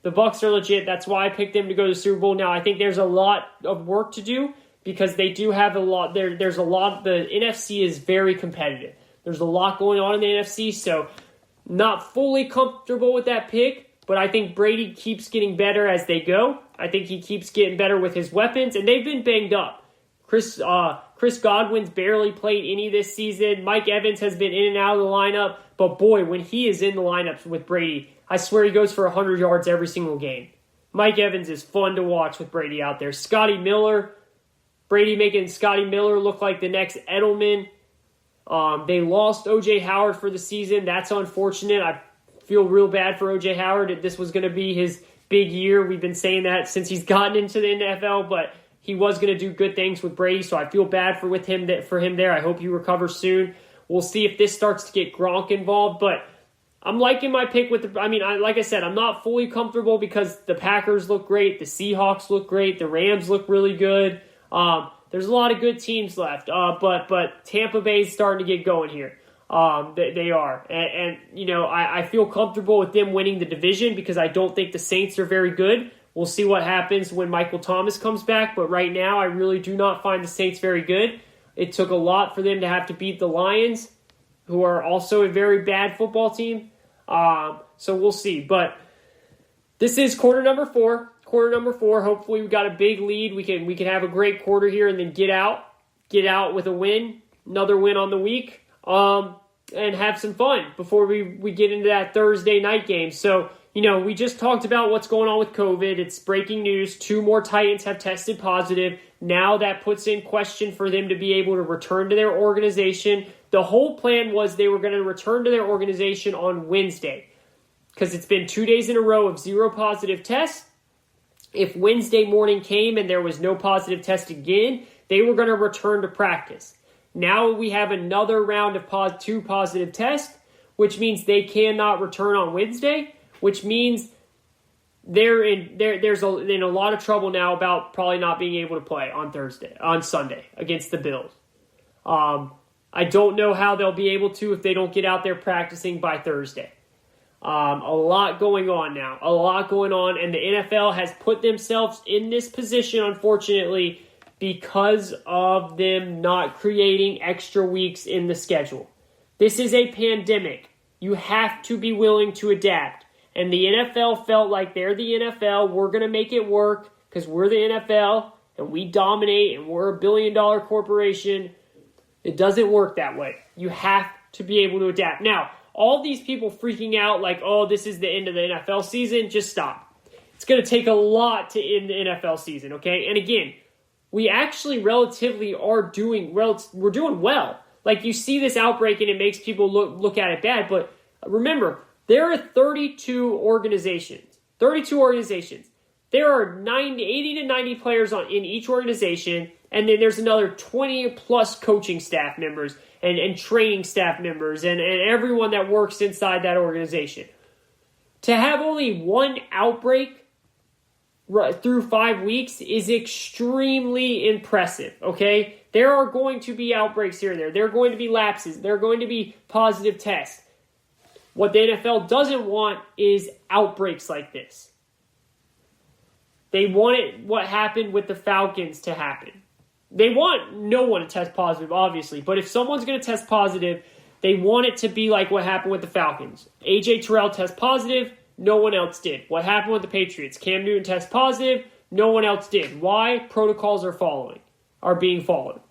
The Bucs are legit. That's why I picked them to go to the Super Bowl. Now, I think there's a lot of work to do because they do have a lot. There's a lot. The NFC is very competitive. There's a lot going on in the NFC, so not fully comfortable with that pick, but I think Brady keeps getting better as they go. I think he keeps getting better with his weapons, and they've been banged up. Chris Godwin's barely played any this season. Mike Evans has been in and out of the lineup, but boy, when he is in the lineups with Brady, I swear he goes for 100 yards every single game. Mike Evans is fun to watch with Brady out there. Scotty Miller, Brady making Scotty Miller look like the next Edelman. They lost O.J. Howard for the season. That's unfortunate. I feel real bad for O.J. Howard. This was going to be his big year. We've been saying that since he's gotten into the NFL, but he was going to do good things with Brady, so I feel bad for him there. I hope he recovers soon. We'll see if this starts to get Gronk involved, but I'm liking my pick with like I said, I'm not fully comfortable because the Packers look great, the Seahawks look great, the Rams look really good. There's a lot of good teams left, but Tampa Bay's starting to get going here. They are, and I feel comfortable with them winning the division because I don't think the Saints are very good. We'll see what happens when Michael Thomas comes back, but right now I really do not find the Saints very good. It took a lot for them to have to beat the Lions, who are also a very bad football team. So we'll see. But this is quarter number 4. Hopefully we got a big lead. We can have a great quarter here and then get out with a win, another win on the week, and have some fun before we get into that Thursday night game. So, we just talked about what's going on with COVID. It's breaking news. 2 more Titans have tested positive. Now that puts in question for them to be able to return to their organization. The whole plan was they were going to return to their organization on Wednesday because it's been 2 days in a row of 0 positive tests. If Wednesday morning came and there was no positive test again, they were going to return to practice. Now we have another round of 2 positive tests, which means they cannot return on Wednesday, which means there's in a lot of trouble now about probably not being able to play on Sunday against the Bills. I don't know how they'll be able to if they don't get out there practicing by Thursday. A lot going on now. And the NFL has put themselves in this position, unfortunately, because of them not creating extra weeks in the schedule. This is a pandemic. You have to be willing to adapt. And the NFL felt like they're the NFL. We're going to make it work because we're the NFL and we dominate and we're a billion-dollar corporation. It doesn't work that way. You have to be able to adapt. Now, all these people freaking out like, oh, this is the end of the NFL season, just stop. It's going to take a lot to end the NFL season, okay? And again, we actually relatively are doing we're doing well. Like, you see this outbreak and it makes people look at it bad, but remember, there are 32 organizations. There are 80 to 90 players in each organization, and then there's another 20 plus coaching staff members and training staff members and everyone that works inside that organization. To have only one outbreak through 5 weeks is extremely impressive, okay? There are going to be outbreaks here and there. There are going to be lapses. There are going to be positive tests. What the NFL doesn't want is outbreaks like this. They want what happened with the Falcons to happen. They want no one to test positive, obviously, but if someone's going to test positive, they want it to be like what happened with the Falcons. AJ Terrell test positive, no one else did. What happened with the Patriots? Cam Newton test positive, no one else did. Why? Protocols are being followed.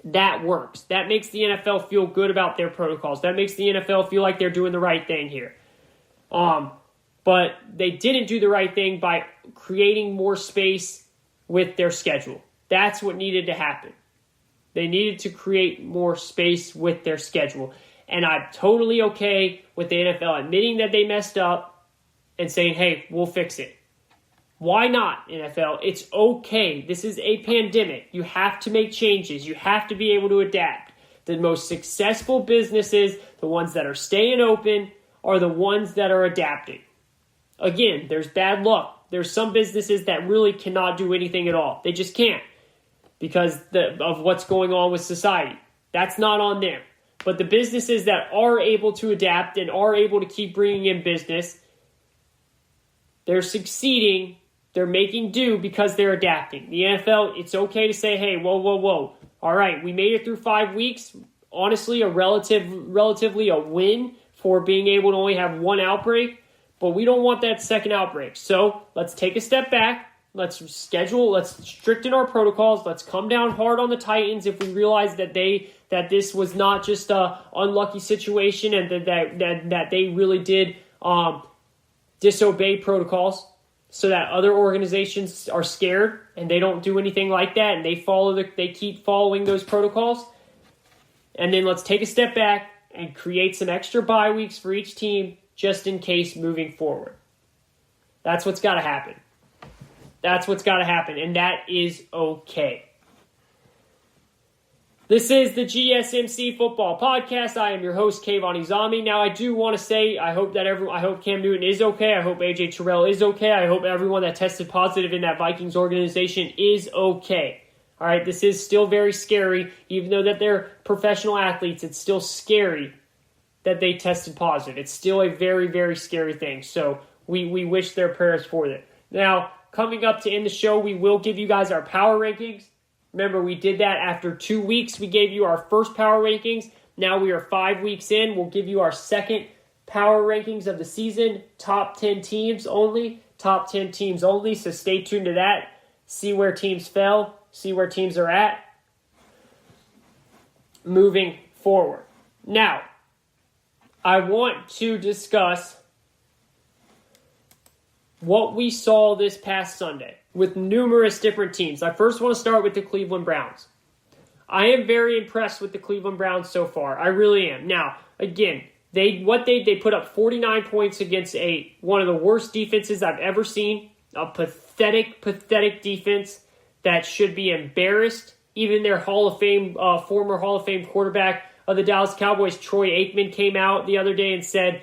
That works. That makes the NFL feel good about their protocols. That makes the NFL feel like they're doing the right thing here. But they didn't do the right thing by creating more space with their schedule. That's what needed to happen. They needed to create more space with their schedule. And I'm totally okay with the NFL admitting that they messed up and saying, hey, we'll fix it. Why not, NFL? It's okay. This is a pandemic. You have to make changes. You have to be able to adapt. The most successful businesses, the ones that are staying open, are the ones that are adapting. Again, there's bad luck. There's some businesses that really cannot do anything at all. They just can't because of what's going on with society. That's not on them. But the businesses that are able to adapt and are able to keep bringing in business, they're succeeding. They're making do because they're adapting. The NFL, it's okay to say, hey, whoa. All right, we made it through 5 weeks. Honestly, relatively a win for being able to only have one outbreak. But we don't want that second outbreak. So let's take a step back. Let's stricten our protocols. Let's come down hard on the Titans if we realize that this was not just an unlucky situation and that they really did disobey protocols, so that other organizations are scared and they don't do anything like that and they keep following those protocols. And then let's take a step back and create some extra bye weeks for each team just in case moving forward. That's what's got to happen. And that is okay. This is the GSMC Football Podcast. I am your host, Kayvon Izami. Now, I do want to say I hope Cam Newton is okay. I hope AJ Terrell is okay. I hope everyone that tested positive in that Vikings organization is okay. All right, this is still very scary. Even though that they're professional athletes, it's still scary that they tested positive. It's still a very, very scary thing. So we wish their prayers for them. Now, coming up to end the show, we will give you guys our power rankings. Remember, we did that after 2 weeks. We gave you our first power rankings. Now we are 5 weeks in. We'll give you our second power rankings of the season. Top 10 teams only. So stay tuned to that. See where teams fell. See where teams are at. Moving forward. Now, I want to discuss what we saw this past Sunday with numerous different teams. I first want to start with the Cleveland Browns. I am very impressed with the Cleveland Browns so far. I really am. Now, again, they put up 49 points against one of the worst defenses I've ever seen. A pathetic defense that should be embarrassed. Even their former Hall of Fame quarterback of the Dallas Cowboys, Troy Aikman, came out the other day and said,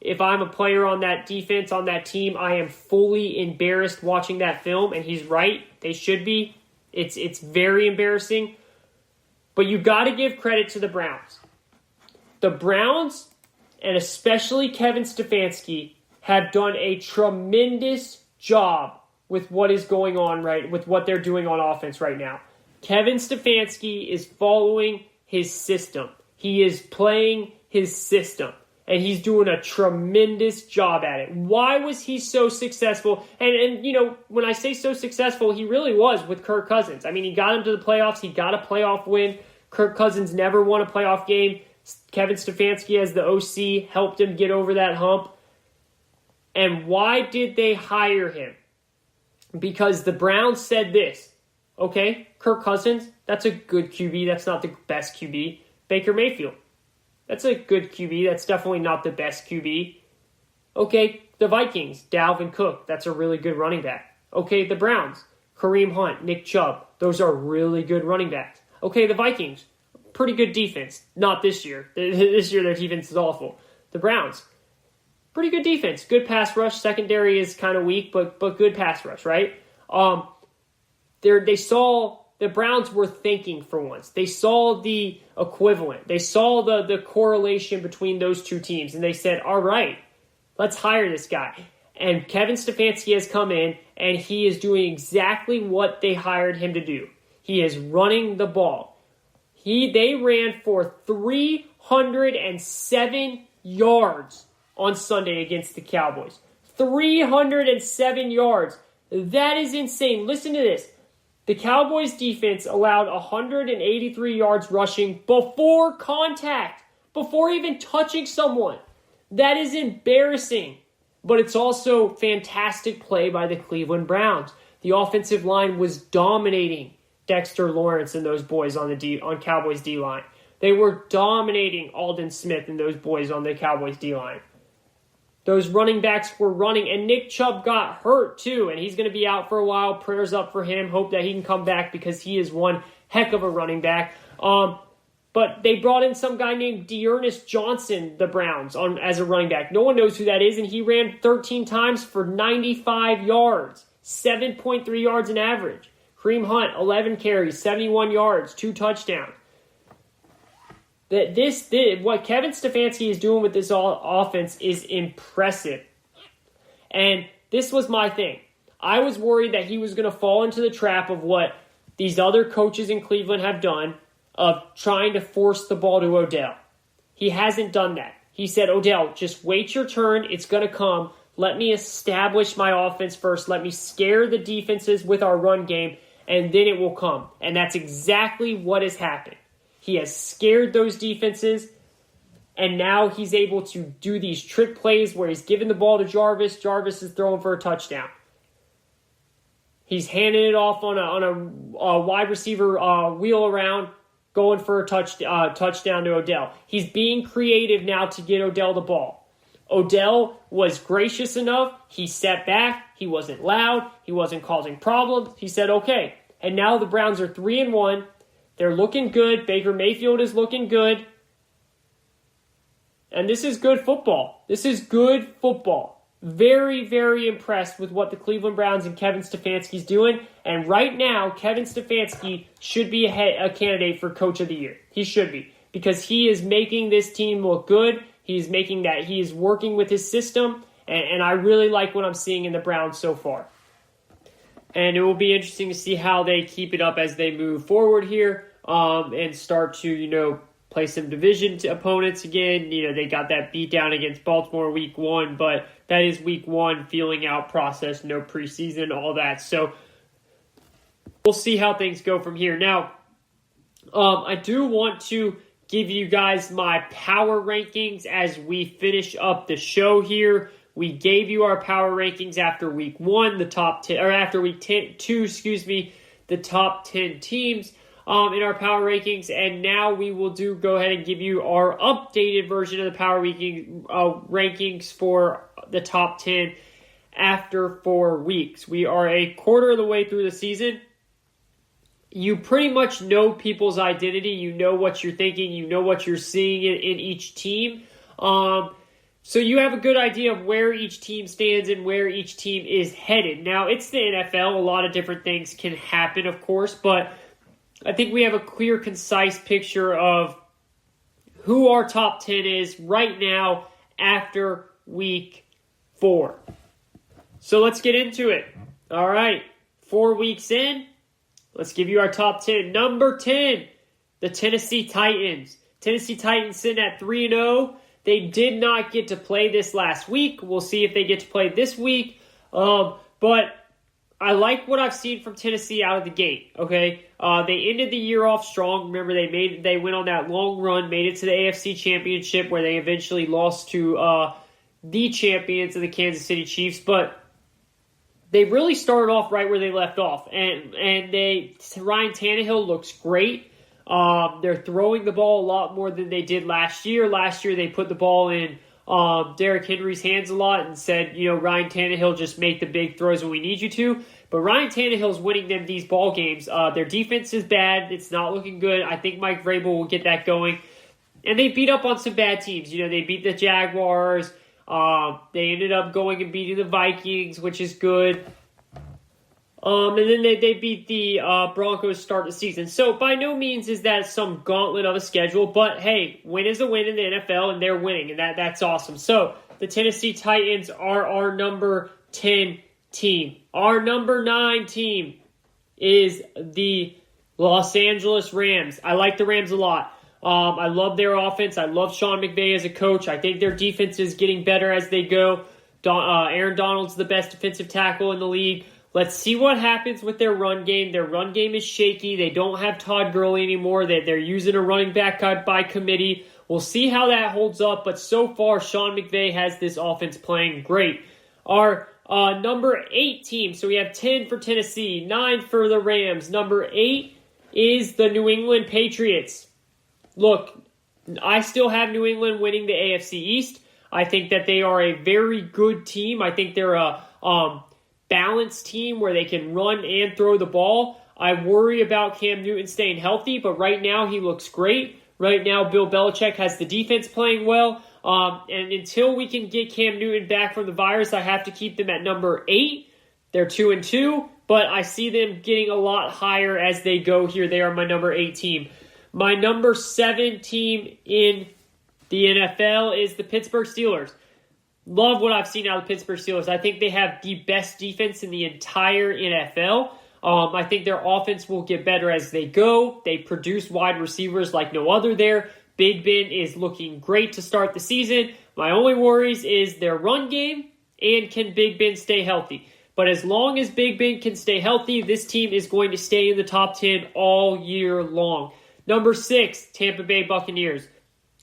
if I'm a player on that defense, on that team, I am fully embarrassed watching that film. And he's right. They should be. It's very embarrassing. But you got to give credit to the Browns. The Browns, and especially Kevin Stefanski, have done a tremendous job with what is going on with what they're doing on offense right now. Kevin Stefanski is following his system. He is playing his system, and he's doing a tremendous job at it. Why was he so successful? And when I say so successful, he really was with Kirk Cousins. I mean, he got him to the playoffs. He got a playoff win. Kirk Cousins never won a playoff game. Kevin Stefanski as the OC helped him get over that hump. And why did they hire him? Because the Browns said this. Okay, Kirk Cousins, that's a good QB. That's not the best QB. Baker Mayfield, that's a good QB. That's definitely not the best QB. Okay, the Vikings, Dalvin Cook, that's a really good running back. Okay, the Browns, Kareem Hunt, Nick Chubb, those are really good running backs. Okay, the Vikings, pretty good defense. Not this year. This year their defense is awful. The Browns, pretty good defense. Good pass rush. Secondary is kind of weak, but good pass rush, right? They saw the Browns were thinking for once. They saw the equivalent. They saw the correlation between those two teams, and they said, all right, let's hire this guy. And Kevin Stefanski has come in, and he is doing exactly what they hired him to do. He is running the ball. They ran for 307 yards on Sunday against the Cowboys. 307 yards. That is insane. Listen to this. The Cowboys defense allowed 183 yards rushing before contact, before even touching someone. That is embarrassing. But it's also fantastic play by the Cleveland Browns. The offensive line was dominating Dexter Lawrence and those boys on Cowboys D-line. They were dominating Aldon Smith and those boys on the Cowboys D-line. Those running backs were running, and Nick Chubb got hurt too, and he's going to be out for a while. Prayers up for him. Hope that he can come back because he is one heck of a running back. But they brought in some guy named Dearness Johnson, the Browns, as a running back. No one knows who that is, and he ran 13 times for 95 yards, 7.3 yards an average. Kareem Hunt, 11 carries, 71 yards, 2 touchdowns. What Kevin Stefanski is doing with this offense is impressive. And this was my thing. I was worried that he was going to fall into the trap of what these other coaches in Cleveland have done of trying to force the ball to Odell. He hasn't done that. He said, Odell, just wait your turn. It's going to come. Let me establish my offense first. Let me scare the defenses with our run game, and then it will come. And that's exactly what has happened. He has scared those defenses, and now he's able to do these trick plays where he's giving the ball to Jarvis. Jarvis is throwing for a touchdown. He's handing it off on a wide receiver wheel around, going for a touchdown to Odell. He's being creative now to get Odell the ball. Odell was gracious enough. He sat back. He wasn't loud. He wasn't causing problems. He said, okay. And now the Browns are 3-1. They're looking good. Baker Mayfield is looking good. And this is good football. This is good football. Very, very impressed with what the Cleveland Browns and Kevin Stefanski's doing. And right now, Kevin Stefanski should be a candidate for Coach of the Year. He should be. Because he is making this team look good. He is working with his system. And I really like what I'm seeing in the Browns so far. And it will be interesting to see how they keep it up as they move forward here. And start to, play some division opponents again. They got that beat down against Baltimore week 1, but that is week 1, feeling out process, no preseason, all that. So we'll see how things go from here. Now, I do want to give you guys my power rankings as we finish up the show here. We gave you our power rankings after week 1, the top 10, or after week 2, the top 10 teams. In our power rankings, and now we will go ahead and give you our updated version of the power rankings for the top 10 after 4 weeks. We are a quarter of the way through the season. You pretty much know people's identity. You know what you're thinking. You know what you're seeing in each team. So you have a good idea of where each team stands and where each team is headed. Now, it's the NFL. A lot of different things can happen, of course, but I think we have a clear, concise picture of who our top 10 is right now after week 4. So let's get into it. All right, 4 weeks in, let's give you our top 10. Number 10, the Tennessee Titans. Tennessee Titans sitting at 3-0. They did not get to play this last week. We'll see if they get to play this week. But I like what I've seen from Tennessee out of the gate. Okay, they ended the year off strong. Remember, they went on that long run, made it to the AFC Championship, where they eventually lost to the champions of the Kansas City Chiefs. But they really started off right where they left off, and Ryan Tannehill looks great. They're throwing the ball a lot more than they did last year. Last year, they put the ball in Derrick Henry's hands a lot and said, Ryan Tannehill, just make the big throws when we need you to. But Ryan Tannehill's winning them these ball games. Their defense is bad. It's not looking good. I think Mike Vrabel will get that going. And they beat up on some bad teams. They beat the Jaguars. They ended up going and beating the Vikings, which is good. And then they beat the Broncos to start the season. So by no means is that some gauntlet of a schedule, but hey, win is a win in the NFL, and they're winning, and that's awesome. So the Tennessee Titans are our number 10 team. Our number 9 team is the Los Angeles Rams. I like the Rams a lot. I love their offense. I love Sean McVay as a coach. I think their defense is getting better as they go. Aaron Donald's the best defensive tackle in the league. Let's see what happens with their run game. Their run game is shaky. They don't have Todd Gurley anymore. They're using a running back by committee. We'll see how that holds up, but so far, Sean McVay has this offense playing great. Our number 8 team, so we have 10 for Tennessee, 9 for the Rams. Number 8 is the New England Patriots. Look, I still have New England winning the AFC East. I think that they are a very good team. I think they're a balanced team where they can run and throw the ball. I worry about Cam Newton staying healthy, but right now he looks great. Right now, Bill Belichick has the defense playing well. And until we can get Cam Newton back from the virus, I have to keep them at number 8. They're 2-2, but I see them getting a lot higher as they go here. They are my number 8 team. My number 7 team in the NFL is the Pittsburgh Steelers. Love what I've seen out of the Pittsburgh Steelers. I think they have the best defense in the entire NFL. I think their offense will get better as they go. They produce wide receivers like no other there. Big Ben is looking great to start the season. My only worries is their run game and can Big Ben stay healthy. But as long as Big Ben can stay healthy, this team is going to stay in the top 10 all year long. Number 6, Tampa Bay Buccaneers.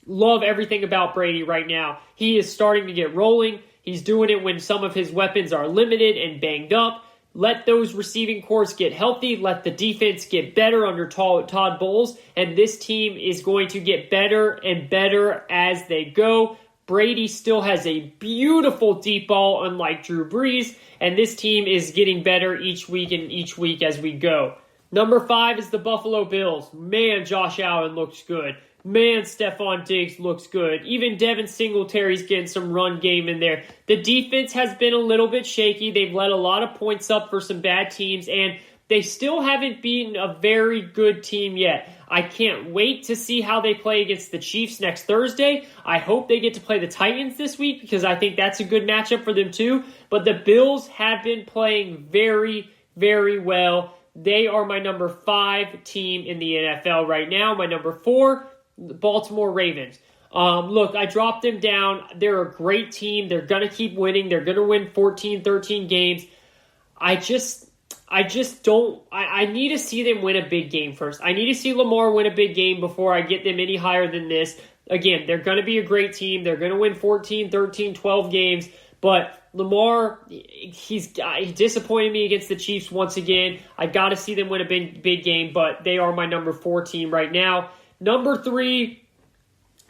Love everything about Brady right now. He is starting to get rolling. He's doing it when some of his weapons are limited and banged up. Let those receiving corps get healthy. Let the defense get better under Todd Bowles. And this team is going to get better and better as they go. Brady still has a beautiful deep ball, unlike Drew Brees. And this team is getting better each week and each week as we go. Number 5 is the Buffalo Bills. Man, Josh Allen looks good. Man, Stephon Diggs looks good. Even Devin Singletary's getting some run game in there. The defense has been a little bit shaky. They've let a lot of points up for some bad teams, and they still haven't beaten a very good team yet. I can't wait to see how they play against the Chiefs next Thursday. I hope they get to play the Titans this week because I think that's a good matchup for them too. But the Bills have been playing very, very well. They are my number 5 team in the NFL right now. My number 4, the Baltimore Ravens. Look, I dropped them down. They're a great team. They're going to keep winning. They're going to win 14, 13 games. I need to see them win a big game first. I need to see Lamar win a big game before I get them any higher than this. Again, they're going to be a great team. They're going to win 14, 13, 12 games. But Lamar, he disappointed me against the Chiefs once again. I got to see them win a big game, but they are my number 4 team right now. Number 3,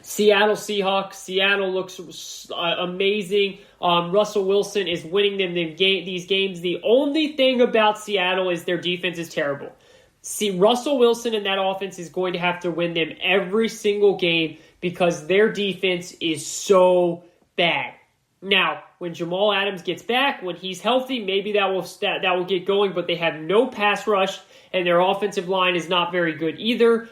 Seattle Seahawks. Seattle looks amazing. Russell Wilson is winning them these games. The only thing about Seattle is their defense is terrible. See, Russell Wilson and that offense is going to have to win them every single game because their defense is so bad. Now, when Jamal Adams gets back, when he's healthy, maybe that will get going, but they have no pass rush, and their offensive line is not very good either.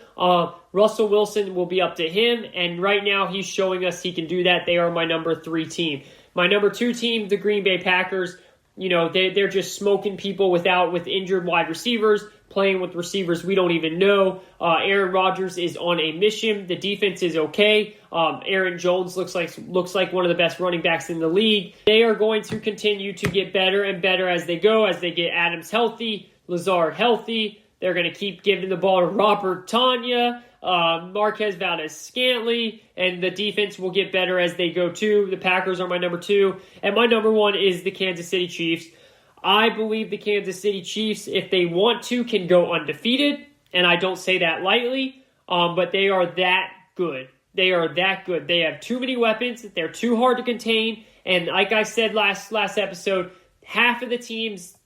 Russell Wilson will be up to him, and right now he's showing us he can do that. They are my number 3 team. My number 2 team, the Green Bay Packers. they're just smoking people with injured wide receivers, playing with receivers we don't even know. Aaron Rodgers is on a mission. The defense is okay. Aaron Jones looks like one of the best running backs in the league. They are going to continue to get better and better as they go, as they get Adams healthy, Lazard healthy. They're going to keep giving the ball to Robert Tonyan, Marquez Valdes-Scantling, and the defense will get better as they go too. The Packers are my number 2, and my number 1 is the Kansas City Chiefs. I believe the Kansas City Chiefs, if they want to, can go undefeated, and I don't say that lightly, but they are that good. They are that good. They have too many weapons. They're too hard to contain, and like I said last episode,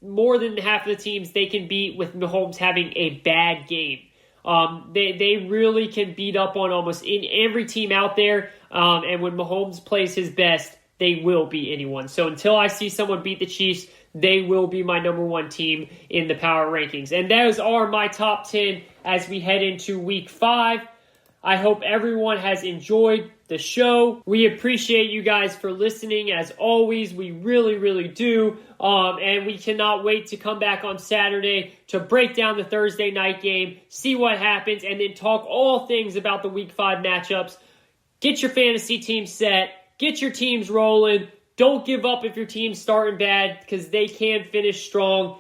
more than half of the teams they can beat with Mahomes having a bad game. They really can beat up on almost every team out there, and when Mahomes plays his best, they will beat anyone. So until I see someone beat the Chiefs, they will be my number 1 team in the power rankings. And those are my top 10 as we head into week 5. I hope everyone has enjoyed the show. We appreciate you guys for listening as always. We really, really do. And we cannot wait to come back on Saturday to break down the Thursday night game, see what happens, and then talk all things about the week 5 matchups. Get your fantasy team set. Get your teams rolling. Don't give up if your team's starting bad, because they can finish strong.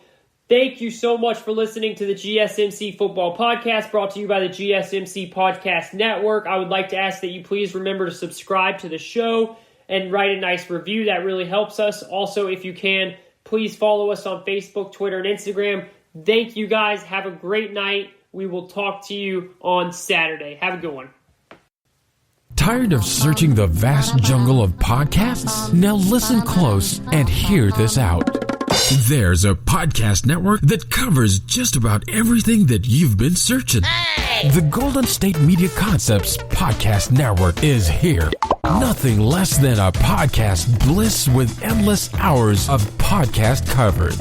Thank you so much for listening to the GSMC Football Podcast, brought to you by the GSMC Podcast Network. I would like to ask that you please remember to subscribe to the show and write a nice review. That really helps us. Also, if you can, please follow us on Facebook, Twitter, and Instagram. Thank you guys. Have a great night. We will talk to you on Saturday. Have a good one. Tired of searching the vast jungle of podcasts? Now listen close and hear this out. There's a podcast network that covers just about everything that you've been searching. Hey! The Golden State Media Concepts Podcast Network is here. Nothing less than a podcast bliss with endless hours of podcast coverage.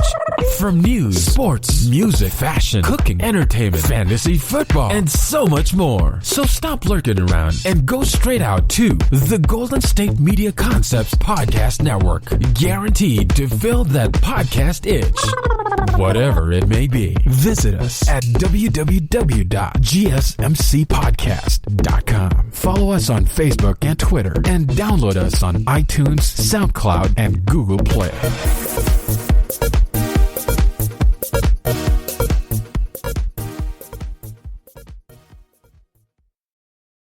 From news, sports, music, fashion, cooking, entertainment, fantasy football, and so much more. So stop lurking around and go straight out to the Golden State Media Concepts Podcast Network. Guaranteed to fill that podcast itch. Whatever it may be. Visit us at www.gsmcpodcast.com. Follow us on Facebook and Twitter, and download us on iTunes, SoundCloud, and Google Play.